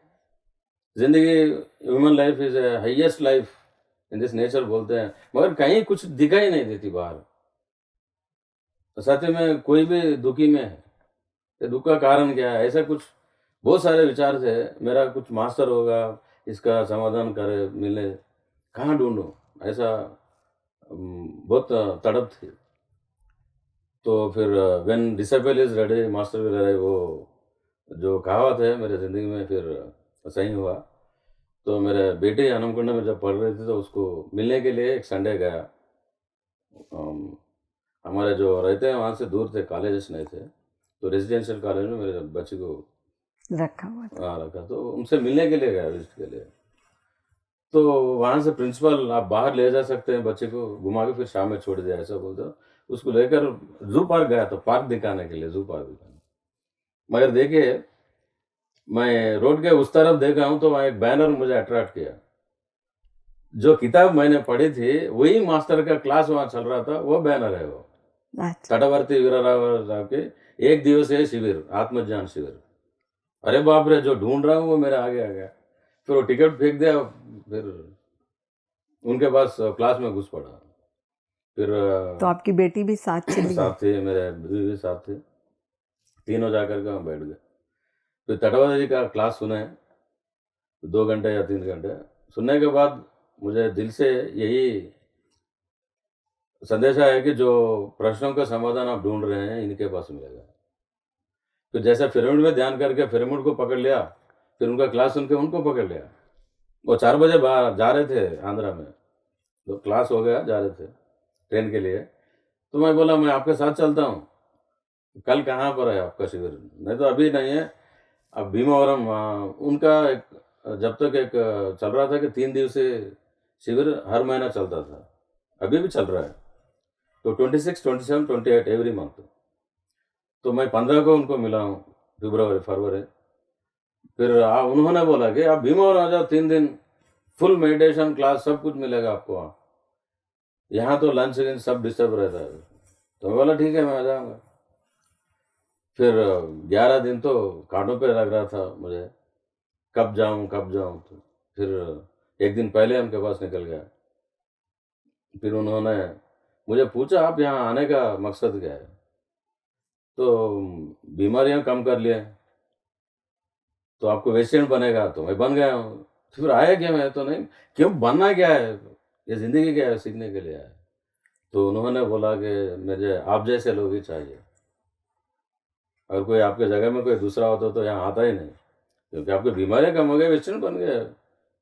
ज़िंदगी human life is highest life in this nature बोलते हैं, मगर कहीं कुछ दिखाई नहीं देती बाहर। तो सत्य में कोई भी दुखी में है, ये दुःख का कारण क्या है? ऐसा कुछ बहुत सारे विचार थे, मेरा कुछ मास्टर होगा, इसका समाधान करे मिले, कहाँ ढूँढूँ? ऐसा बहुत तड़प थी। तो फिर when डिसिबल is ready master will arrive, वो जो कहावत है मेरे ज़िंदगी में फिर सही हुआ। तो मेरे बेटी हनमकुंडा में जब पढ़ रही थी तो उसको मिलने के लिए एक संडे गया। अम, हमारे जो रहते हैं वहाँ से दूर थे, कॉलेजेस नहीं थे, तो रेजिडेंशियल कॉलेज में मेरे बच्चे को रखा हुआ था। रखा, तो उनसे मिलने के लिए गया विज़िट के लिए। तो वहाँ से प्रिंसिपल आप बाहर ले जा सकते हैं बच्चे को, घुमा के फिर शाम में छोड़ दिया ऐसा बोलते हो। उसको लेकर ज़ू पार्क गया था, पार्क दिखाने के लिए, ज़ू पार्क दिखाने। मगर देखिए, मैं रोड के उस तरफ देखा हूँ तो वहाँ एक बैनर मुझे अट्रैक्ट किया। जो किताब मैंने पढ़ी थी, वही मास्टर का क्लास वहाँ चल रहा था, वो बैनर है वो। अच्छा। तटवर्ती वीरराव साहब के 1 दिवसीय शिविर, आत्मज्ञान शिविर। अरे बाप रे! जो ढूँढ रहा हूँ वो मेरे आगे आ गया। फिर वो टिकट फेंक दिया, फिर उनके पास क्लास में घुस पड़ा। फिर तो आपकी बेटी भी साथ चली? साथ थी, मेरे बीवी भी साथ थी। तीनों जाकर के वहाँ बैठ गए। फिर तटवर्ती जी का क्लास सुने, 2 घंटे या 3 घंटे। सुनने के बाद मुझे दिल से यही संदेशा है कि जो प्रश्नों का समाधान आप ढूँढ रहे हैं, इनके पास मिलेगा। तो जैसे पिरामिड में ध्यान करके पिरामिड को पकड़ लिया, फिर उनका क्लास सुन के उनको पकड़ लिया। वो 4 बजे बाहर जा रहे थे आंध्रा में, तो क्लास हो गया, जा रहे थे ट्रेन के लिए। तो मैं बोला मैं आपके साथ चलता हूँ। कल कहाँ पर है आपका शिविर? नहीं तो अभी नहीं है, अब भीमावरम उनका एक जब तक एक चल रहा था कि 3 दिवसीय शिविर हर महीना चलता था, अभी भी चल रहा है। तो 26, 27, 28 एवरी मंथ। तो मैं 15 को उनको मिला हूँ, फरवरी। फिर उन्होंने बोला कि आप भीमावरम आ जाओ, 3 दिन फुल मेडिटेशन क्लास सब कुछ मिलेगा आपको वहाँ। यहाँ तो लंच गिंच सब डिस्टर्ब रहता है। तो मैं बोला ठीक है, मैं आ जाऊँगा। फिर 11 दिन तो काँटों पे लग रहा था मुझे, कब जाऊँ, कब जाऊँ? तो फिर 1 दिन पहले उनके पास निकल गया। फिर उन्होंने मुझे पूछा, आप यहाँ आने का मकसद क्या है? तो बीमारियाँ कम कर लिए, तो आपको वेस्टर्न बनेगा, तो मैं बन गया हूँ। तो फिर आया क्या मैं? तो नहीं, क्यों बनना क्या है? ये ज़िंदगी क्या है? सीखने के लिए आया है। तो उन्होंने बोला कि मुझे आप जैसे लोग ही चाहिए। अगर कोई आपके जगह में कोई दूसरा होता तो यहाँ आता ही नहीं, क्योंकि आपकी बीमारियाँ कम हो गई, वेस्टर्न बन गए।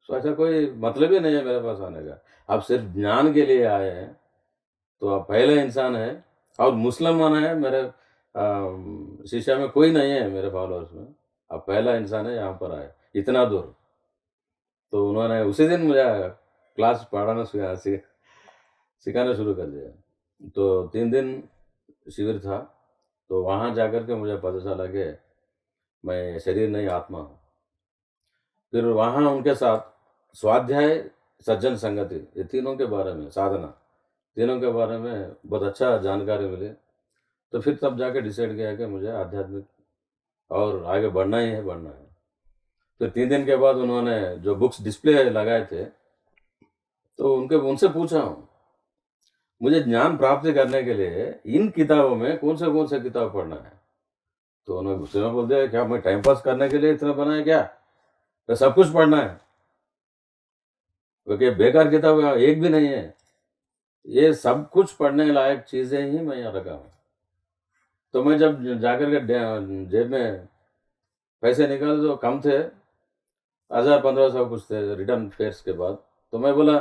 तो ऐसा कोई मतलब ही नहीं है मेरे पास आने का। आप सिर्फ ज्ञान के लिए आए हैं, तो आप पहले इंसान हैं और मुसलमान हैं। मेरे शिष्य में कोई नहीं है, मेरे फॉलोअर्स में। आप पहला इंसान है यहाँ पर आए, इतना दूर। तो उन्होंने उसी दिन मुझे क्लास पढ़ाना सिखाना शुरू कर दिया। तो 3 दिन शिविर था, तो वहाँ जाकर के मुझे पता चला कि मैं शरीर नहीं आत्मा हूँ। फिर वहाँ उनके साथ स्वाध्याय, सज्जन संगति, ये तीनों के बारे में, साधना, तीनों के बारे में बहुत अच्छा जानकारी मिली। तो फिर तब जाके डिसाइड किया कि मुझे आध्यात्मिक और आगे बढ़ना ही है, बढ़ना है। फिर 3 दिन के बाद उन्होंने जो बुक्स डिस्प्ले लगाए थे, तो उनसे पूछा हूँ, मुझे ज्ञान प्राप्ति करने के लिए इन किताबों में कौन से किताब पढ़ना है? तो उन्होंने गुस्से में बोल दिया, क्या मैं टाइम पास करने के लिए इतना बना है क्या? तो सब कुछ पढ़ना है, क्योंकि बेकार किताब एक भी नहीं है। ये सब कुछ पढ़ने लायक चीज़ें ही मैं यहाँ रखा हूँ। तो मैं जब जाकर के जेब में पैसे निकाले तो कम थे, 1000-1500 कुछ थे रिटर्न फेयर्स के बाद। तो मैं बोला,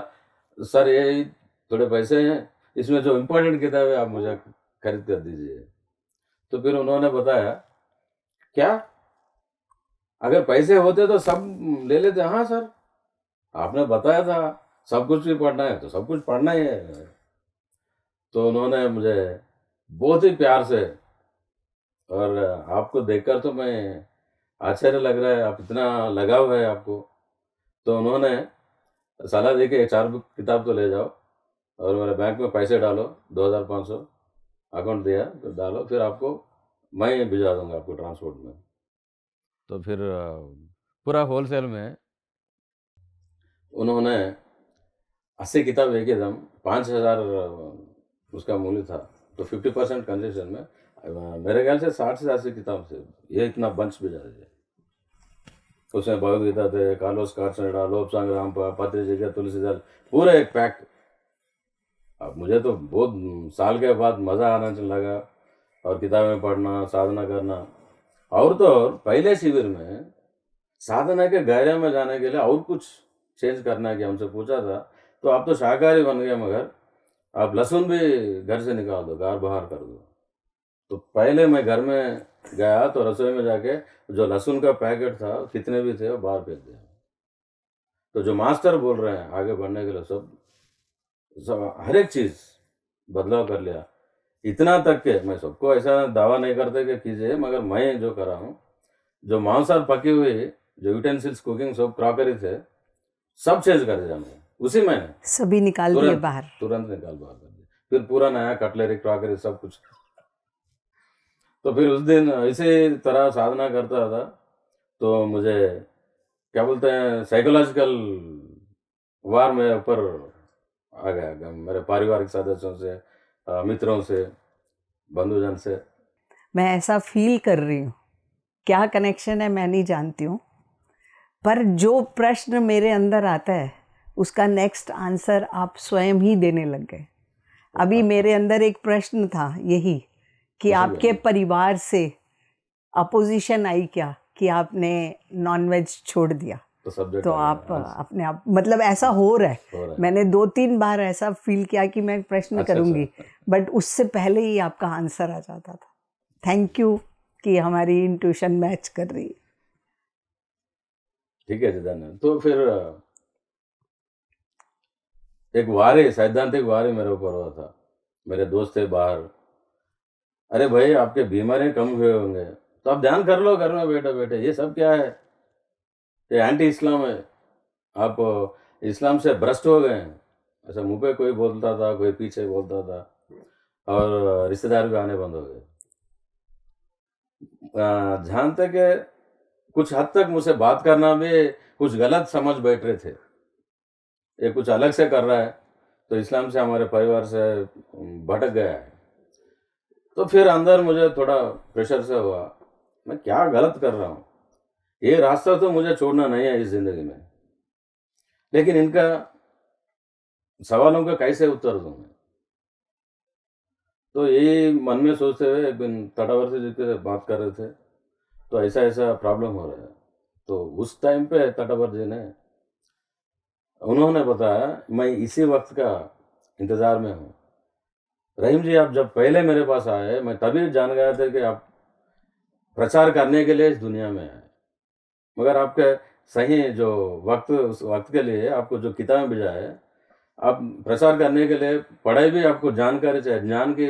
सर ये थोड़े पैसे हैं, इसमें जो इम्पोर्टेंट किताब है आप मुझे खरीद कर दीजिए। तो फिर उन्होंने बताया, क्या? अगर पैसे होते तो सब ले लेते। हाँ सर, आपने बताया था सब कुछ भी पढ़ना है, तो सब कुछ पढ़ना ही है। तो उन्होंने मुझे बहुत ही प्यार से और आपको देखकर तो मैं आश्चर्य लग रहा है, आप इतना लगाव है आपको। तो उन्होंने सलाह दी कि 4 बुक किताब तो ले जाओ और मेरे बैंक में पैसे डालो 2500 अकाउंट दिया, फिर डालो, फिर आपको मैं भिजवा दूँगा आपको ट्रांसपोर्ट में। तो फिर पूरा होलसेल में उन्होंने 80 किताब एक ही दम 5000 उसका मूल्य था, तो 50% कंसेशन में मेरे ख्याल से 60 से 80 किताब थे, ये इतना बंच भिजा दिया। उसमें भगवद गीता थे, कार्लोस कार्सनेडा, लोभ संग्राम, पत्रिका, तुलसीदास, पूरा एक पैक। अब मुझे तो बहुत साल के बाद मज़ा आना लगा और किताबें पढ़ना, साधना करना। और तो और पहले शिविर में साधना के गहरे में जाने के लिए और कुछ चेंज करना है कि हमसे पूछा था, तो आप तो शाकाहारी बन गए, मगर आप लहसुन भी घर से निकाल दो, घर बाहर कर दो। तो पहले मैं घर में गया तो रसोई में जाके जो लहसुन का पैकेट था कितने भी थे वो बाहर फेंक दिया। तो जो मास्टर बोल रहे हैं आगे बढ़ने के लिए सब सब हर एक चीज़ बदलाव कर लिया। इतना तक के मैं सबको ऐसा दावा नहीं करते कि कीजिए, मगर मैं जो कर रहा हूँ, जो मांसाहार पकी हुई जो यूटेंसिल्स कुकिंग सब क्रॉकरी थे, सब चेंज कर दिया मैंने उसी महीने। सभी निकाल दिए तुरंत बाहर। तुरंत निकाल बाहर कर दिया, फिर पूरा नया कटलरी क्रॉकरी सब कुछ। तो फिर उस दिन इसी तरह साधना करता था, तो मुझे क्या बोलते हैं साइकोलॉजिकल वार मेरे ऊपर आ गया, मेरे पारिवारिक सदस्यों से, मित्रों से, बंधुजन से। मैं ऐसा फील कर रही हूँ, क्या कनेक्शन है मैं नहीं जानती हूँ, पर जो प्रश्न मेरे अंदर आता है उसका नेक्स्ट आंसर आप स्वयं ही देने लग गए। अभी मेरे अंदर एक प्रश्न था यही कि आपके परिवार से अपोजिशन आई क्या कि आपने नॉनवेज छोड़ दिया, तो सब्जेक्ट तो आप अपने आप मतलब ऐसा हो रहा है। मैंने 2-3 बार ऐसा फील किया कि मैं प्रश्न करूंगी, बट उससे पहले ही आपका आंसर आ जाता था। थैंक यू कि हमारी इंट्यूशन मैच कर रही है। ठीक है जी, तो फिर एक वारे सैद्धांतिक वारे मेरे ऊपर हुआ था। मेरे दोस्त थे बाहर, अरे भाई आपके बीमारियां कम हुए होंगे तो आप ध्यान कर लो घर में बैठे बैठे, ये सब क्या है, ये एंटी इस्लाम है, आप इस्लाम से भ्रष्ट हो गए हैं। ऐसा मुंह पे कोई बोलता था, कोई पीछे बोलता था, और रिश्तेदार भी आने बंद हो गए। जहाँ तक है, कुछ हद तक मुझसे बात करना भी कुछ गलत समझ बैठ रहे थे, ये कुछ अलग से कर रहा है, तो इस्लाम से हमारे परिवार से भटक गया है। तो फिर अंदर मुझे थोड़ा प्रेशर से हुआ, मैं क्या गलत कर रहा हूँ, ये रास्ता तो मुझे छोड़ना नहीं है इस ज़िंदगी में, लेकिन इनका सवालों का कैसे उत्तर दूँ मैं? तो यही मन में सोचते हुए एक दिन तटावर्ती जी के बात कर रहे थे, तो ऐसा-ऐसा प्रॉब्लम हो रहा है। तो उस टाइम पे तटावर्ती जी ने उन्होंने बताया, मैं इसी वक़्त का इंतज़ार में हूँ। रहीम जी, आप जब पहले मेरे पास आए, मैं तभी जान गया था कि आप प्रचार करने के लिए इस दुनिया में आए। मगर आपके सही जो वक़्त, उस वक़्त के लिए आपको जो किताबें भेजा है, आप प्रचार करने के लिए पढ़ाई भी आपको जानकारी चाहिए, ज्ञान की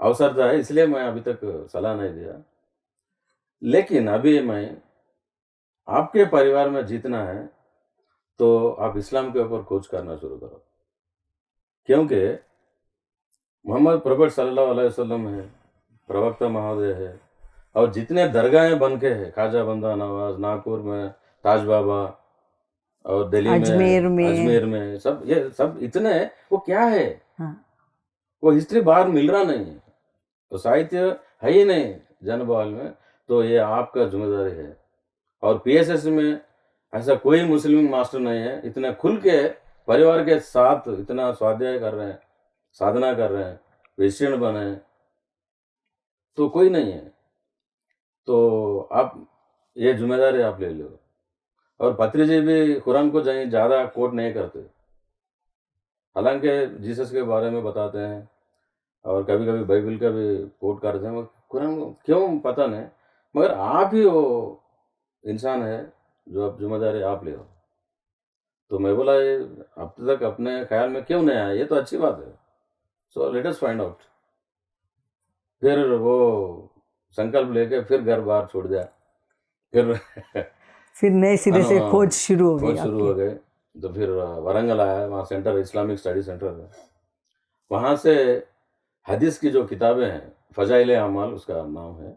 आवश्यकता है, इसलिए मैं अभी तक सलाह नहीं दिया। लेकिन अभी मैं आपके परिवार में जीतना है, तो आप इस्लाम के ऊपर खोज करना शुरू करो। क्योंकि मोहम्मद प्रॉफेट सल्लल्लाहु अलैहि वसल्लम है, प्रवक्ता महोदय है, और जितने दरगाहें बन के हैं, ख्वाजा बंदा नवाज, नागपुर में ताज बाबा, और दिल्ली में अजमेर में, सब ये सब इतने, वो क्या है? हाँ। वो हिस्ट्री बाहर मिल रहा नहीं है, तो साहित्य है ही नहीं जनबहल में, तो ये आपका जिम्मेदारी है। और पीएसएस में ऐसा कोई मुस्लिम मास्टर नहीं है, इतना खुल के परिवार के साथ इतना स्वाध्याय कर रहे हैं, साधना कर रहे हैं, क्रिश्चियन बने हैं, तो कोई नहीं है। तो आप ये जिम्मेदारी आप ले लो। और पत्री जी भी कुरान को ज़्यादा कोट नहीं करते, हालांकि जीसस के बारे में बताते हैं और कभी-कभी बाइबल का भी कोट करते हैं, मगर कुरान को क्यों पता नहीं, मगर आप ही वो इंसान है जो अब ज़िम्मेदारी आप ले हो। तो मैं बोला, ये अब तक अपने ख़्याल में क्यों नहीं आया? ये तो अच्छी बात है। So let us find out. फिर वो संकल्प लेके फिर घर बार छोड़ दिया, फिर फिर नए सिरे से हाँ, खोज शुरू हो गई खोज शुरू हो आपकी। गए। तो फिर वारंगल आया, वहाँ सेंटर इस्लामिक स्टडी सेंटर है, वहाँ से हदीस की जो किताबें हैं, फ़ज़ाइल अमाल उसका नाम है,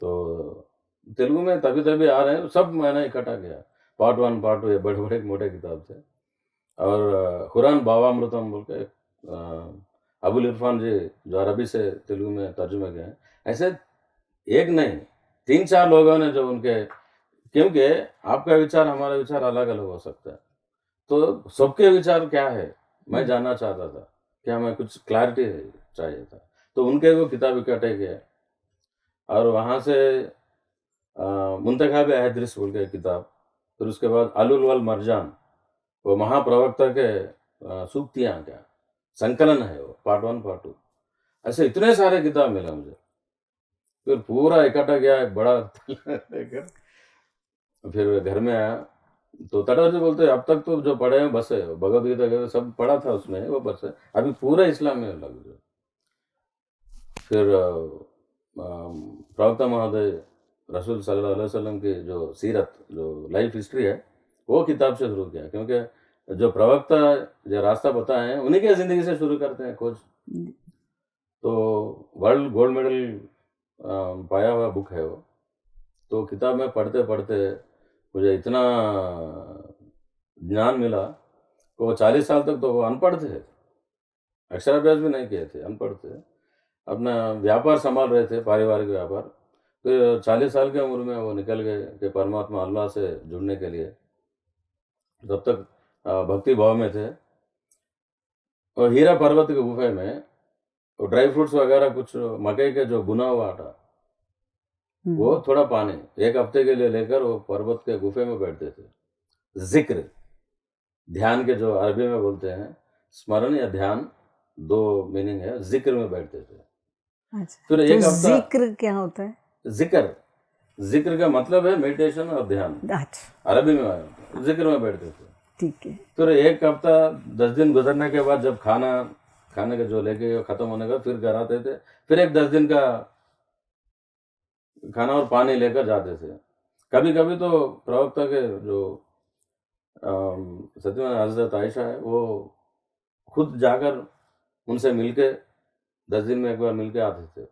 तो तेलुगु में तभी-तभी आ रहे हैं, सब मैंने इकट्ठा किया। पार्ट 1, पार्ट 2 ये बड़े-बड़े मोटे किताब थे। और कुरान भावामृतम बोल के अबुल इरफान जी जो अरबी से तेलुगु में तर्जुमे किए हैं। ऐसे एक नहीं, 3-4 लोगों ने जो उनके, क्योंकि आपका विचार हमारा विचार अलग-अलग हो सकता है। तो सबके विचार क्या है, मैं जानना चाहता था। क्या हमें कुछ क्लैरिटी चाहिए था। तो उनके वो किताब इकट्ठे किए और वहाँ से मुंतखाब अहदरिस बोल के एक किताब, फिर उसके बाद अलुल वल मरजान, वो महाप्रवक्ता के सूक्तियाँ क्या, संकलन है वो, पार्ट 1, पार्ट 2। ऐसे इतने सारे किताब मिले मुझे। फिर पूरा इकट्ठा किया, एक बड़ा लेकर फिर घर में आया, तो तटवर जी बोलते हैं, अब तक तो जो पढ़े हैं बस है, भगवद गीता वगैरह सब पढ़ा था उसमें, वो बस है, अभी पूरा इस्लाम में लग जाओ। फिर प्रवक्ता महोदय रसूल सल्लल्लाहु अलैहि वसल्लम की जो सीरत, जो लाइफ हिस्ट्री है, वो किताब से शुरू किया, क्योंकि जो प्रवक्ता जो रास्ता बताए हैं, उन्हीं की ज़िंदगी से शुरू करते हैं खोज। तो वर्ल्ड गोल्ड मेडल पाया हुआ बुक है वो। तो किताब में पढ़ते-पढ़ते मुझे इतना ज्ञान मिला, वो 40 साल तक तो वो अनपढ़ थे, अक्षराभ्यास भी नहीं किए थे, अनपढ़ थे। अपना व्यापार सँभाल रहे थे, पारिवारिक व्यापार। फिर 40 साल की उम्र में वो निकल गए कि परमात्मा अल्लाह से जुड़ने के लिए। तब तक भक्ति भाव में थे और हीरा पर्वत के गुफे में वो ड्राई फ्रूट्स वगैरह कुछ मकई के जो भुना हुआ आटा, वो थोड़ा पानी 1 हफ्ते के लिए लेकर वो पर्वत के गुफे में बैठते थे। ज़िक्र, ध्यान के जो अरबी में बोलते हैं, स्मरण या ध्यान 2 मीनिंग है, ज़िक्र में बैठते थे। अच्छा, फिर तो 1 हफ्ता जिक्र क्या होता है? ज़िक्र, ज़िक्र का मतलब है मेडिटेशन और ध्यान, अच्छा, अरबी में आया, ज़िक्र में बैठते थे। ठीक है। फिर 1 हफ्ता 10 दिन गुज़रने के बाद जब खाने का जो लेके खत्म होने का फिर घर आते थे, फिर एक 10 दिन का खाना और पानी लेकर जाते थे। कभी-कभी तो प्रवक्ता के जो सत्यमान हज़रत आयशा है, वो खुद जाकर उनसे मिलके 10 दिन में 1 बार मिलके आते थे।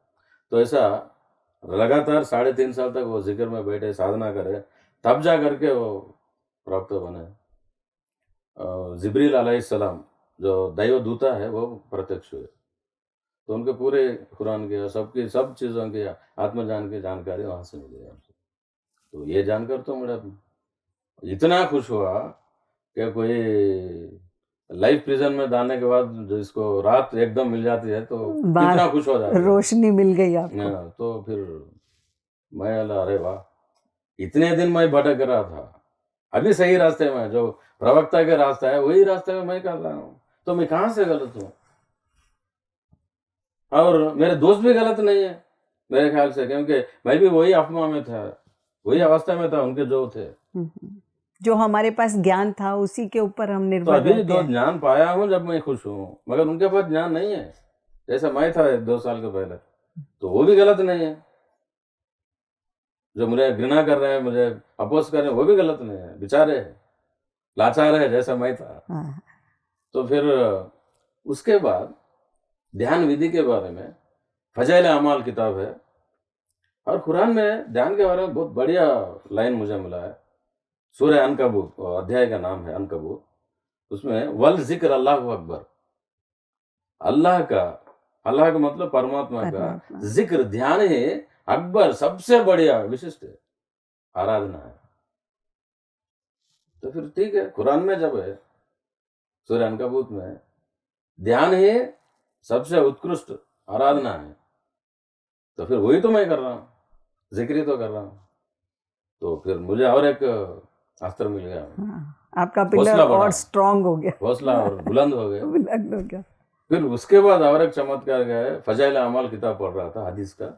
तो ऐसा लगातार 3.5 साल तक वो ज़िक्र में बैठे, साधना करे, तब जा कर के वो प्रवक्ता बने। जिब्रील अलैहिस्सलाम जो दैव दूता है, वो प्रत्यक्ष हुए। तो उनके पूरे कुरान के सबकी सब चीज़ों की आत्मज्ञान की जानकारी वहाँ से मिली हमको। तो ये जानकर तो मेरा इतना खुश हुआ कि कोई लाइफ प्रिज़न में डालने के बाद जो इसको रात एकदम मिल जाती है, तो बाहर कितना खुश हो जाते हैं। रोशनी मिल गई आपको। तो फिर मैं बोला, अरे वाह! इतने दिन मैं भटक रहा था, अभी सही रास्ते में जो प्रवक्ता का रास्ता है, वही रास्ते में मैं कर रहा हूँ, तो मैं कहाँ से गलत हूँ? और मेरे दोस्त भी गलत नहीं है, मेरे ख्याल से, क्योंकि मैं भी वही अफ़वाह में था, वही अवस्था में था उनके जो थे। जो हमारे पास ज्ञान था उसी के ऊपर हम तो निर्भर अभी रहते जो हैं। ज्ञान पाया हूँ जब मैं खुश हूँ, मगर उनके पास ज्ञान नहीं है, जैसा मैं था 2 साल के पहले, तो वो भी गलत नहीं है। जो मुझे घृणा कर रहे हैं, मुझे अपोज़ कर रहे हैं, वो भी गलत नहीं है, बेचारे हैं, लाचार है जैसा मैं था। हाँ, तो फिर उसके बाद ध्यान विधि के बारे में फ़ज़ाइल अमाल किताब है और कुरान में ध्यान के बारे में बहुत बढ़िया लाइन मुझे मिला है। सूरह अनकबूत, अध्याय का नाम है अनकबूत। उसमें वल ज़िक्र अल्लाहु अकबर, अल्लाह का मतलब परमात्मा का परमात्मा। ज़िक्र, ध्यान ही अकबर, सबसे बढ़िया विशिष्ट आराधना है। तो फिर ठीक है, कुरान में जब है, सूरह अनकबूत में ध्यान ही सबसे उत्कृष्ट आराधना है, तो फिर वही तो मैं कर रहा हूँ, ज़िक्र ही तो कर रहा हूँ। तो फिर मुझे और एक अस्त्र मिल गया, हाँ, आपका पिलर हौसला बढ़ा, और स्ट्रांग हो गया। हौसला और बुलंद हो गया। बुलंद हो गया। फिर उसके बाद और एक चमत्कार क्या है, फ़ज़ाइल अमाल किताब पढ़ रहा था हदीस का,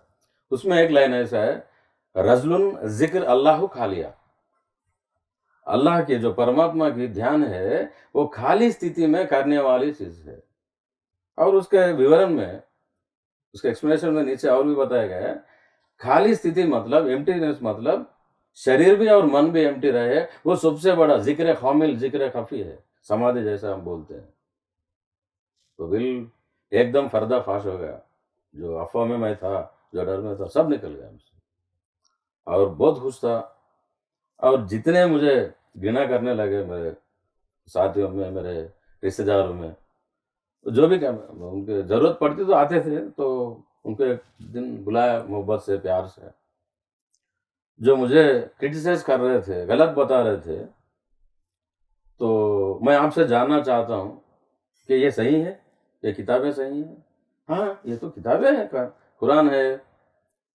उसमें एक लाइन ऐसा है, रज़ुलन ज़िक्र अल्लाहु खालिया, अल्लाह के जो परमात्मा की ध्यान है, वो खाली स्थिति में करने वाली चीज़ है। और उसके विवरण में, उसके एक्सप्लेनेशन में नीचे और भी बताया गया है, खाली स्थिति मतलब एम्प्टीनेस मतलब शरीर भी और मन भी एम्प्टी रहे, वो सबसे बड़ा ज़िक्र खामिल, ज़िक्र खफ़ी है, समाधि जैसा हम बोलते हैं। तो दिल एकदम पर्दाफ़ाश हो गया, जो अफ़वाह में मैं था, जो डर में था, सब निकल गया मुझसे और बहुत खुश था। और जितने मुझे घृणा करने लगे मेरे साथियों में, मेरे रिश्तेदारों में, जो भी उनके ज़रूरत पड़ती तो आते थे, तो उनको एक दिन बुलाया मोहब्बत से, प्यार से। जो मुझे क्रिटिसाइज़ कर रहे थे, गलत बता रहे थे, तो मैं आपसे जानना चाहता हूँ कि ये सही है? ये किताबें सही हैं? हाँ, ये तो किताबें हैं, क कुरान है,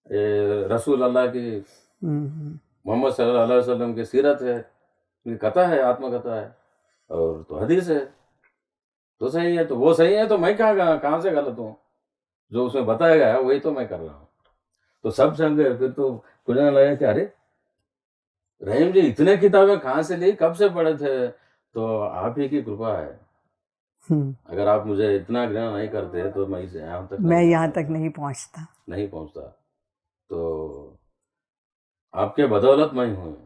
ये रसूल अल्लाह की हम्म, मोहम्मद सल्लल्लाहु अलैहि वसल्लम की सीरत है, ये कथा है, आत्मकथा है और तो हदीस है, तो सही है, तो वो सही है तो मैं कहाँ से गलत हूँ? जो उसमें बताया गया है वही तो मैं कर रहा हूँ। तो सब समझ गए, फिर तो मुझे लगा कि अरे! रहीम जी इतने किताबें कहाँ से ली, कब से पढ़े थे? तो आप ही की कृपा है। हम्म, अगर आप मुझे इतना घृणा नहीं करते तो मैं इस यहाँ तक मैं नहीं आ यहाँ तक पाता, नहीं पहुँचता। नहीं पहुँचता। तो आपके बदौलत मैं हूँ।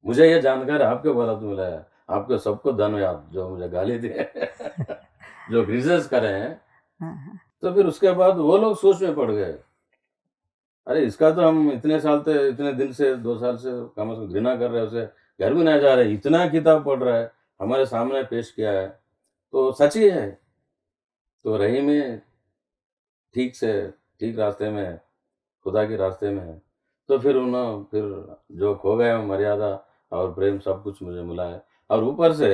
मुझे ये जानकर आपके बदौलत मिला है। आपको सबको धन्यवाद जो मुझे गाली दिए, जो क्रिटिसाइज़ करे हैं। हाँ, हाँ, तो फिर उसके बाद वो लोग सोच में पड़ गए। अरे! इसका तो हम इतने साल से, इतने दिन से, 2 साल से कम से कम घृणा कर रहे हैं, उसे घर भी नहीं जा रहे, इतना किताब पढ़ रहा है, हमारे सामने पेश किया है, तो सच ही है। तो रही में ठीक से ठीक रास्ते में है, खुदा के रास्ते में है। तो फिर जो खो गया मर्यादा और प्रेम सब कुछ मुझे मिला है और ऊपर से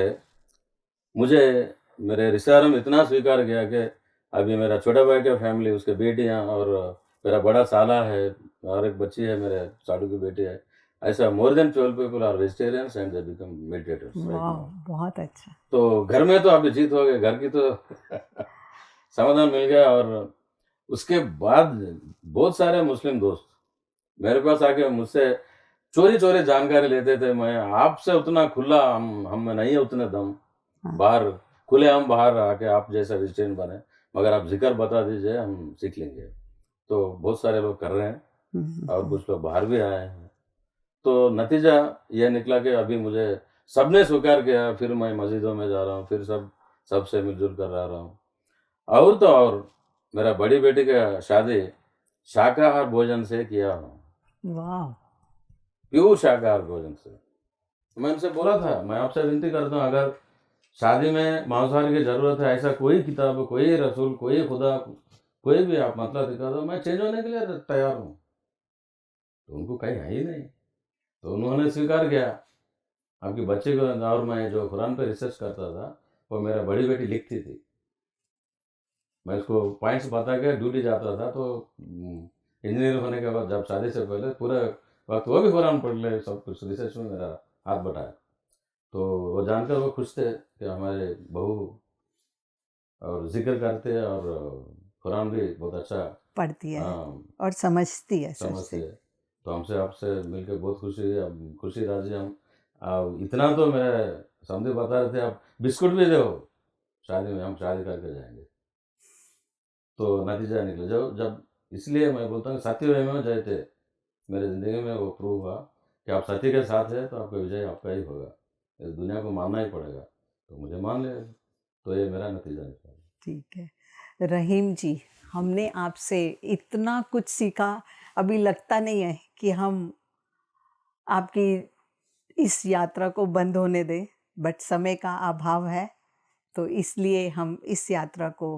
मुझे मेरे रिश्तेदारों में इतना स्वीकार किया कि अभी मेरा छोटा भाई का फैमिली, उसकी बेटियाँ और मेरा बड़ा साला है और एक बच्ची है, मेरे साडू की बेटी है। ऐसा more than 12 people are vegetarians and they become meditators right वाह, नाउ। बहुत अच्छा। तो घर में तो अभी जीत हो गए, घर की तो समाधान मिल गया और उसके बाद बहुत सारे मुस्लिम दोस्त मेरे पास आके मुझसे चोरी-चोरी जानकारी लेते थे। मैं आपसे उतना खुला हम में नहीं है उतने दम। हाँ, बाहर खुलेआम बाहर आके आप जैसा वेजिटेरियन बने, मगर आप ज़िक्र बता दीजिए हम सीख लेंगे। तो बहुत सारे लोग कर रहे हैं और कुछ लोग बाहर भी आए हैं। तो नतीजा ये निकला कि अभी मुझे सबने स्वीकार किया, फिर मैं मस्जिदों में जा रहा हूँ, फिर सबसे मिल-जुल कर रह रहा हूँ। और तो और मेरा बड़ी बेटी का शादी शाकाहार भोजन से किया हूँ, वाह, प्योर शाकाहार भोजन से। मैं उनसे बोला था, मैं आपसे विनती करता हूँ अगर शादी में मांसाहार की ज़रूरत है, ऐसा कोई किताब, कोई रसूल, कोई खुदा, कोई भी आप मतलब दिखा दो, मैं चेंज होने के लिए तैयार हूँ। तो उनको कहीं है ही नहीं। तो उन्होंने स्वीकार किया। आपके बच्चे को और मैं जो कुरान पे रिसर्च करता था, वो मेरा बड़ी बेटी लिखती थी। मैं उसको पॉइंट्स बता के ड्यूटी जाता था तो इंजीनियर होने के बाद जब शादी से पहले पूरे वक़्त वो भी कुरान पढ़ ले, सब कुछ रिसर्च में मेरा हाथ बटाया। तो वो जानकर वो खुश थे कि हमारे बहू और ज़िक्र करते हैं और कुरान भी बहुत अच्छा पढ़ती है हाँ, और समझती है सच समझते से। हैं। तो हमसे आपसे मिलकर बहुत खुशी हुई, अब खुशी राज़ी हम। इतना तो मेरे समधी बता रहे थे, आप बिस्कुट भी दो शादी में, हम शादी करके जाएँगे। तो नतीजा निकला जब जब इसलिए मैं बोलता हूँ सत्य में जयते, मेरे ज़िंदगी में वो प्रूव हुआ कि आप सत्य के साथ हैं तो आपका विजय आपका ही होगा। इस दुनिया को मानना ही पड़ेगा, तो मुझे मान लिया। तो ये मेरा नतीजा निकला। ठीक है। रहीम जी, हमने आपसे इतना कुछ सीखा, अभी लगता नहीं है कि हम आपकी इस यात्रा को बंद होने दें, बट समय का अभाव है, तो इसलिए हम इस यात्रा को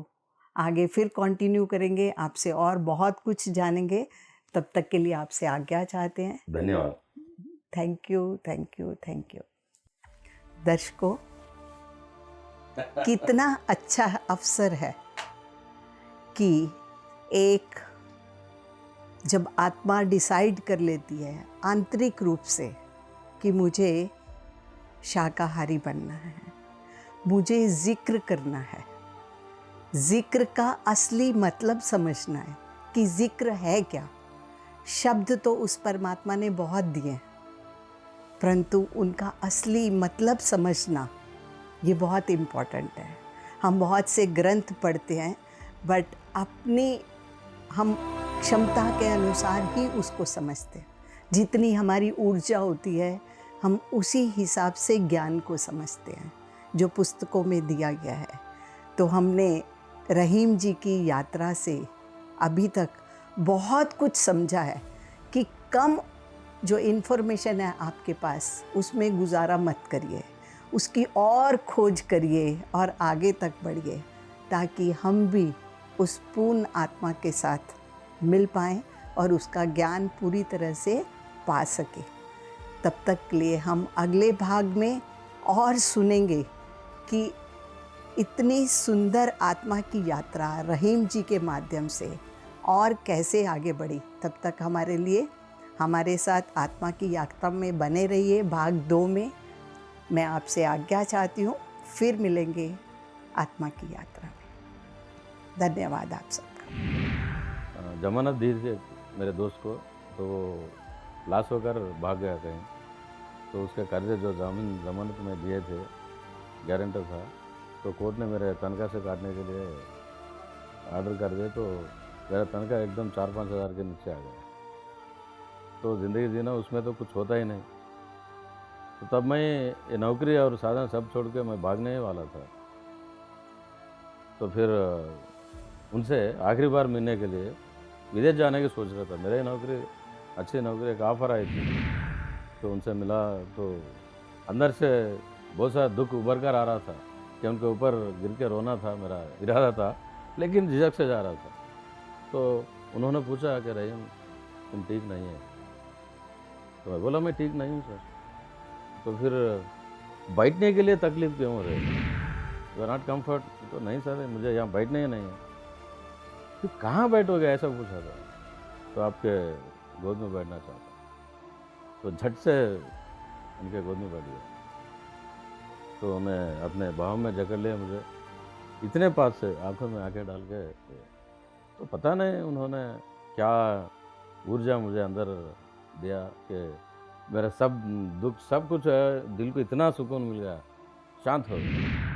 आगे फिर कंटिन्यू करेंगे, आपसे और बहुत कुछ जानेंगे। तब तक के लिए आपसे आज्ञा चाहते हैं। धन्यवाद। Thank you, thank you, thank you. दर्शकों, कितना अच्छा अवसर है कि एक जब आत्मा डिसाइड कर लेती है आंतरिक रूप से कि मुझे शाकाहारी बनना है, मुझे ज़िक्र करना है, ज़िक्र का असली मतलब समझना है कि ज़िक्र है क्या। शब्द तो उस परमात्मा ने बहुत दिए हैं, परंतु उनका असली मतलब समझना ये बहुत इम्पॉर्टेंट है। हम बहुत से ग्रंथ पढ़ते हैं, बट हम क्षमता के अनुसार ही उसको समझते हैं। जितनी हमारी ऊर्जा होती है, हम उसी हिसाब से ज्ञान को समझते हैं जो पुस्तकों में दिया गया है। तो हमने रहीम जी की यात्रा से अभी तक बहुत कुछ समझा है कि कम जो इन्फॉर्मेशन है आपके पास, उसमें गुजारा मत करिए, उसकी और खोज करिए और आगे तक बढ़िए, ताकि हम भी उस पूर्ण आत्मा के साथ मिल पाएँ और उसका ज्ञान पूरी तरह से पा सके। तब तक के लिए हम अगले भाग में और सुनेंगे कि इतनी सुंदर आत्मा की यात्रा रहीम जी के माध्यम से और कैसे आगे बढ़ी। तब तक हमारे लिए हमारे साथ आत्मा की यात्रा में बने रहिए। भाग 2 में मैं आपसे आज्ञा चाहती हूँ, फिर मिलेंगे आत्मा की यात्रा में। धन्यवाद आप सबका। जमानत दी थी मेरे दोस्त को, तो वो लाश होकर भाग गया कहीं। तो उसके कर्जे जो जमानत में दिए थे, गारंटर था, तो कोर्ट ने मेरे तनख्वाह से काटने के लिए ऑर्डर कर दिए। तो मेरा तनख्वाह एकदम 4-5 हज़ार के नीचे आ गया। तो ज़िंदगी जीना उसमें तो कुछ होता ही नहीं। तो तब मैं ये नौकरी और साधन सब छोड़ के मैं भागने ही वाला था। तो फिर उनसे आखिरी बार मिलने के लिए विदेश जाने की सोच रहा था। मेरी नौकरी, अच्छी नौकरी, एक ऑफ़र आई थी। तो उनसे मिला तो अंदर से बहुत सारा दुख उभर कर आ रहा था कि उनके ऊपर गिर के रोना था, मेरा इरादा था, लेकिन झिझक से जा रहा था। तो उन्होंने पूछा कि रहीम, तुम ठीक नहीं है? तो मैं बोला मैं ठीक नहीं हूँ सर। तो फिर बैठने के लिए तकलीफ़ क्यों हो रही है? You are not comfort? तो नहीं सर, मुझे यहाँ बैठने ही नहीं है। फिर कहाँ बैठोगे, ऐसा पूछा था। तो आपके गोद में बैठना चाहता। तो झट से उनके गोद में बैठ गया। तो उन्हें अपने बाहों में जकड़ लिया मुझे, इतने पास से आंखों में आंखें डाल के। तो पता नहीं उन्होंने क्या ऊर्जा मुझे अंदर दिया कि मेरा सब दुख, सब कुछ है, दिल को इतना सुकून मिल गया, शांत हो गया।